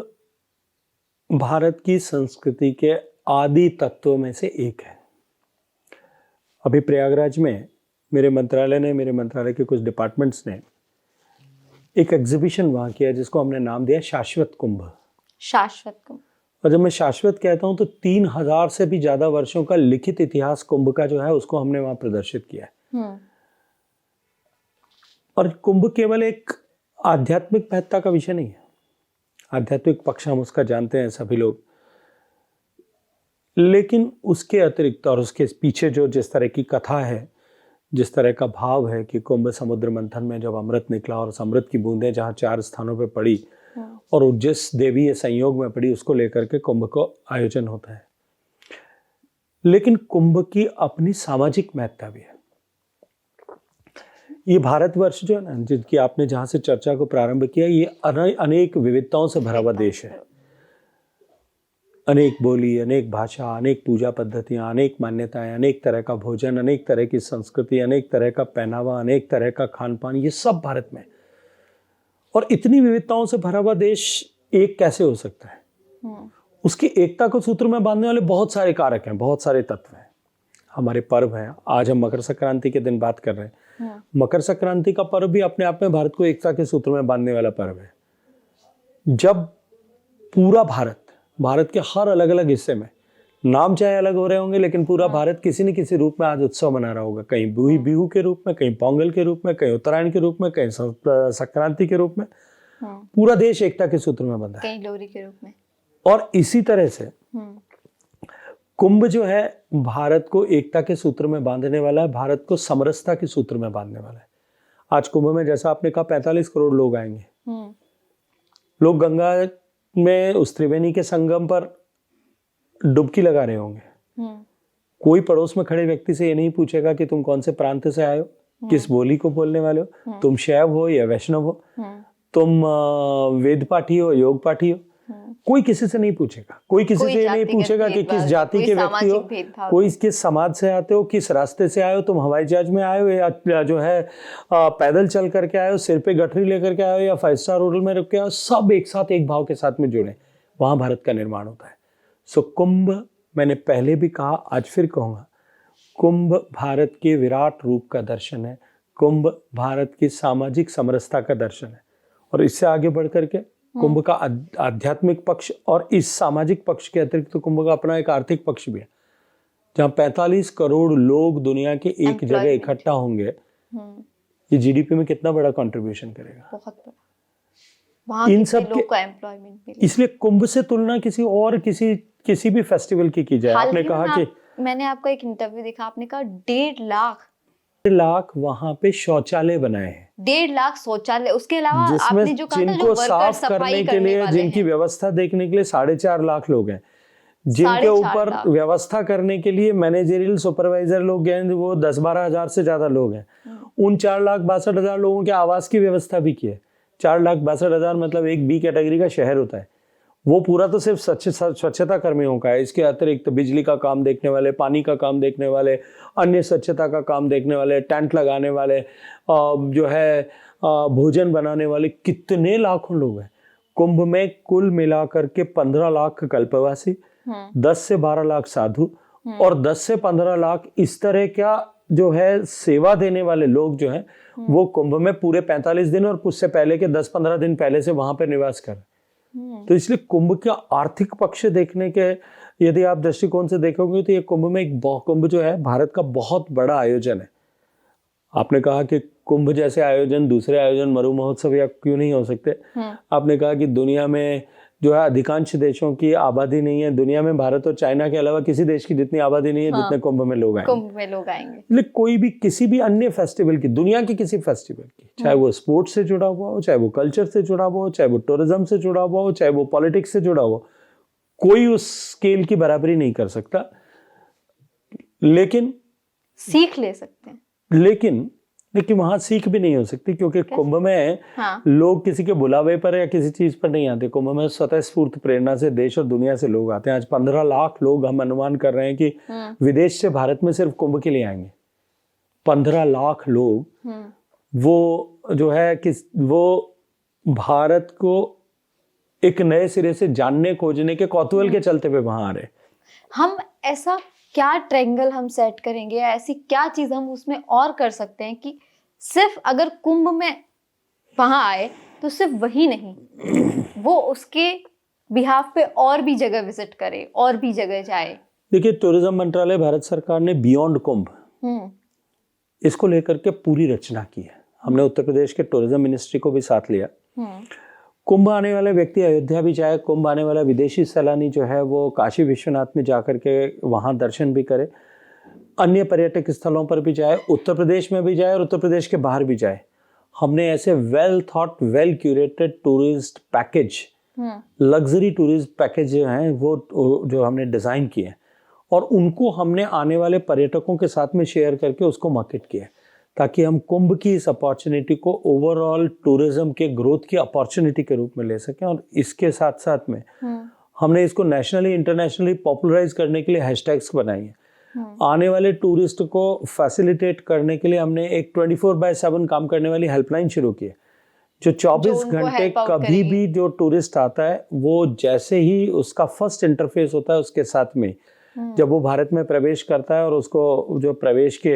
भारत की संस्कृति के आदि तत्वों में से एक है। अभी प्रयागराज में मेरे मंत्रालय के कुछ डिपार्टमेंट्स ने एक एग्जीबिशन वहां किया जिसको हमने नाम दिया शाश्वत कुंभ। शाश्वत कुंभ। और जब मैं शाश्वत कहता हूं तो 3000 से भी ज्यादा वर्षों का लिखित इतिहास कुंभ का जो है उसको हमने वहां प्रदर्शित किया है। और कुंभ केवल एक आध्यात्मिक महत्ता का विषय नहीं है। आध्यात्मिक पक्ष हम उसका जानते हैं सभी लोग, लेकिन उसके अतिरिक्त और उसके पीछे जो जिस तरह की कथा है, जिस तरह का भाव है कि कुंभ समुद्र मंथन में जब अमृत निकला और उस अमृत की बूंदें जहाँ 4 स्थानों पे पड़ी और जिस देवी संयोग में पड़ी, उसको लेकर के कुंभ को आयोजन होता है। लेकिन कुंभ की अपनी सामाजिक महत्ता भी है। ये भारतवर्ष जो है ना, जिनकी आपने जहाँ से चर्चा को प्रारंभ किया, ये अनेक विविधताओं से भरा हुआ देश है। अनेक बोली, अनेक भाषा, अनेक पूजा पद्धतियाँ, अनेक मान्यताएं, अनेक तरह का भोजन, अनेक तरह की संस्कृति, अनेक तरह का पहनावा, अनेक तरह का खान पान, ये सब भारत में। और इतनी विविधताओं से भरा हुआ देश एक कैसे हो सकता है? उसकी एकता को सूत्र में बांधने वाले बहुत सारे कारक हैं, बहुत सारे तत्व हैं। हमारे पर्व हैं। आज हम मकर संक्रांति के दिन बात कर रहे हैं। मकर संक्रांति का पर्व भी अपने आप में भारत को एकता के सूत्र में बांधने वाला पर्व है। जब पूरा भारत के हर अलग अलग हिस्से में, नाम चाहे अलग हो रहे होंगे, लेकिन पूरा भारत किसी न किसी रूप में आज उत्सव मना रहा होगा। कहीं बिहू के रूप में, कहीं पोंगल के रूप में, कहीं उत्तरायण के रूप में, कहीं संक्रांति के रूप में। पूरा देश एकता के सूत्र में बंधा है, कहीं लोहरी के रूप में। और इसी तरह से कुंभ जो है भारत को एकता के सूत्र में बांधने वाला है, भारत को समरसता के सूत्र में बांधने वाला है। आज कुंभ में, जैसा आपने कहा, 45 करोड़ लोग आएंगे। लोग गंगा में उस त्रिवेणी के संगम पर डुबकी लगा रहे होंगे। कोई पड़ोस में खड़े व्यक्ति से ये नहीं पूछेगा कि तुम कौन से प्रांत से आए हो, किस बोली को बोलने वाले हो, तुम शैव हो या वैष्णव हो, तुम वेद पाठी हो, योग पाठी हो। कोई किसी से नहीं पूछेगा। कोई किसी से नहीं पूछेगा कि किस जाति के व्यक्ति हो, कोई किस समाज से आते हो, किस रास्ते से आए हो, तुम हवाई जहाज में आए हो या जो है पैदल चल करके आए हो, सिर पे गठरी लेकर के आए हो, या 5 स्टार होटल में रुक के आए हो। सब एक साथ एक भाव के साथ में जुड़े, वहां भारत का निर्माण होता है। सो कुंभ, मैंने पहले भी कहा, आज फिर कहूंगा, कुंभ भारत के विराट रूप का दर्शन है। कुंभ भारत की सामाजिक समरसता का दर्शन है। और इससे आगे बढ़ करके कुंभ का आध्यात्मिक पक्ष और इस सामाजिक पक्ष के अतिरिक्त तो कुंभ का अपना एक आर्थिक पक्ष भी है, जहाँ 45 करोड़ लोग दुनिया के एक जगह इकट्ठा होंगे। ये जीडीपी में कितना बड़ा कंट्रीब्यूशन करेगा? बहुत बड़ा। वहाँ इन कितने सब लोगों को एम्प्लॉयमेंट मिलेगा? इसलिए कुंभ से तुलना किसी भी फेस्टिवल की जाए। आपने कहा कि मैंने आपका एक इंटरव्यू देखा, आपने कहा 1.5 लाख वहां पे शौचालय बनाए हैं। 1.5 लाख शौचालय। उसके अलावा आपने जो कहा था, जो वर्कर साफ सफाई करने के लिए, जिनकी व्यवस्था देखने के लिए 4.5 लाख लोग हैं, जिनके ऊपर व्यवस्था करने के लिए मैनेजरियल सुपरवाइजर लोग हैं, वो 10-12 हजार से ज्यादा लोग हैं। उन 4,62,000 लोगों के आवास की व्यवस्था भी की है। 4,62,000 मतलब एक बी कैटेगरी का शहर होता है। वो पूरा तो सिर्फ स्वच्छता कर्मियों का है। इसके अतिरिक्त बिजली का काम देखने वाले, पानी का काम देखने वाले, अन्य स्वच्छता का काम देखने वाले, टेंट लगाने वाले, जो है भोजन बनाने वाले, कितने लाखों लोग हैं। कुंभ में कुल मिलाकर के 15 लाख कल्पवासी, 10 से 12 लाख साधु और 10 से 15 लाख इस तरह का जो है सेवा देने वाले लोग जो हैं, वो कुंभ में पूरे 45 दिन और उससे पहले के 10-15 दिन पहले से वहां पर निवास कर। तो इसलिए कुंभ का आर्थिक पक्ष देखने के यदि आप दृष्टिकोण से देखोगे तो ये कुंभ जो है भारत का बहुत बड़ा आयोजन है। आपने कहा कि कुंभ जैसे आयोजन, दूसरे आयोजन मरु महोत्सव या क्यों नहीं हो सकते? आपने कहा कि दुनिया में जो है अधिकांश देशों की आबादी नहीं है। दुनिया में भारत और चाइना के अलावा किसी देश की जितनी आबादी नहीं है जितने कुंभ में लोग आएंगे। लेकिन कोई भी किसी भी अन्य फेस्टिवल की, दुनिया के किसी फेस्टिवल की, चाहे वो स्पोर्ट्स से जुड़ा हुआ हो, चाहे वो कल्चर से जुड़ा हुआ हो, चाहे वो टूरिज्म से जुड़ा हुआ हो, चाहे वो पॉलिटिक्स से जुड़ा हुआ हो, कोई उस स्केल की बराबरी नहीं कर सकता। लेकिन सीख ले सकते हैं। लेकिन वहां सीख भी नहीं हो सकती, क्योंकि कुंभ में लोग किसी के बुलावे पर या किसी चीज पर नहीं आते। कुंभ में स्वतः स्फूर्त प्रेरणा से देश और दुनिया से लोग आते हैं। आज 15 लाख लोग हम अनुमान कर रहे हैं कि विदेश से भारत में सिर्फ कुंभ के लिए आएंगे। 15 लाख लोग वो जो है कि वो भारत को एक नए सिरे से जानने खोजने के कौतूहल के चलते हुए वहां आ रहे। हम ऐसा क्या ट्रायंगल हम सेट करेंगे, या ऐसी क्या चीज हम उसमें और कर सकते हैं कि सिर्फ अगर कुंभ में वहां आए तो सिर्फ वही नहीं, वो उसके बिहाफ पे और भी जगह विजिट करे, और भी जगह जाए। देखिए, टूरिज्म मंत्रालय, भारत सरकार ने बियॉन्ड कुंभ इसको लेकर के पूरी रचना की है। हमने उत्तर प्रदेश के टूरिज्म मिनिस्ट्री को भी साथ लिया। हम्म, कुंभ आने वाले व्यक्ति अयोध्या भी जाए, कुंभ आने वाला विदेशी सैलानी जो है वो काशी विश्वनाथ में जाकर के वहाँ दर्शन भी करे, अन्य पर्यटक स्थलों पर भी जाए, उत्तर प्रदेश में भी जाए और उत्तर प्रदेश के बाहर भी जाए। हमने ऐसे well thought, well curated tourist package, luxury tourist package जो हैं वो जो हमने डिज़ाइन किए हैं और उनको हमने आने वाले पर्यटकों के साथ में शेयर करके उसको मार्केट किया, ताकि हम कुंभ की इस अपॉर्चुनिटी को ओवरऑल टूरिज्म के ग्रोथ की अपॉर्चुनिटी के रूप में ले सकें। और इसके साथ साथ में हमने इसको नेशनली इंटरनेशनली पॉपुलराइज करने के लिए हैशटैग्स बनाई हैं। आने वाले टूरिस्ट को फैसिलिटेट करने के लिए हमने एक 24/7 काम करने वाली हेल्पलाइन शुरू की है, जो 24 घंटे कभी भी जो टूरिस्ट आता है वो जैसे ही उसका फर्स्ट इंटरफेस होता है उसके साथ में, जब वो भारत में प्रवेश करता है और उसको जो प्रवेश के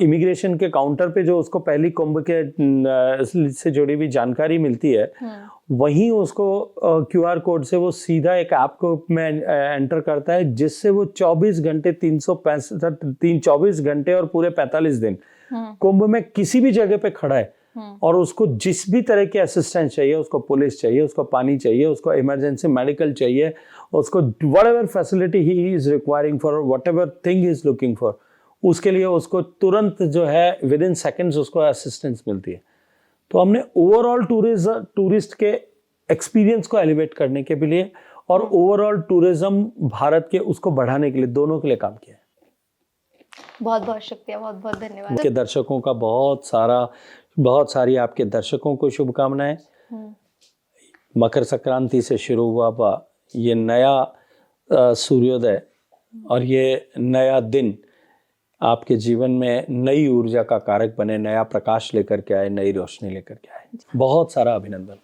इमिग्रेशन के काउंटर पे जो उसको पहली कुंभ के से जुड़ी हुई जानकारी मिलती है, वहीं उसको QR कोड से वो सीधा एक ऐप को में एंटर करता है, जिससे वो 24 घंटे 24 घंटे और पूरे 45 दिन कुंभ में किसी भी जगह पे खड़ा है और उसको जिस भी तरह की असिस्टेंस चाहिए, उसको पुलिस चाहिए, उसको पानी चाहिए, उसको इमरजेंसी मेडिकल चाहिए, उसको whatever facility he is requiring for whatever thing is looking for, उसके लिए उसको तुरंत जो है विद इन सेकेंड्स उसको असिस्टेंस मिलती है। तो हमने ओवरऑल टूरिस्ट के एक्सपीरियंस को एलिवेट करने के लिए और ओवरऑल टूरिज्म भारत के उसको बढ़ाने के लिए, दोनों के लिए काम किया है। बहुत बहुत शुक्रिया, बहुत बहुत धन्यवाद। आपके दर्शकों का बहुत सारी आपके दर्शकों को शुभकामनाएं। मकर संक्रांति से शुरू हुआ ये नया सूर्योदय और ये नया दिन आपके जीवन में नई ऊर्जा का कारक बने, नया प्रकाश लेकर के आए, नई रोशनी लेकर के आए। बहुत सारा अभिनंदन।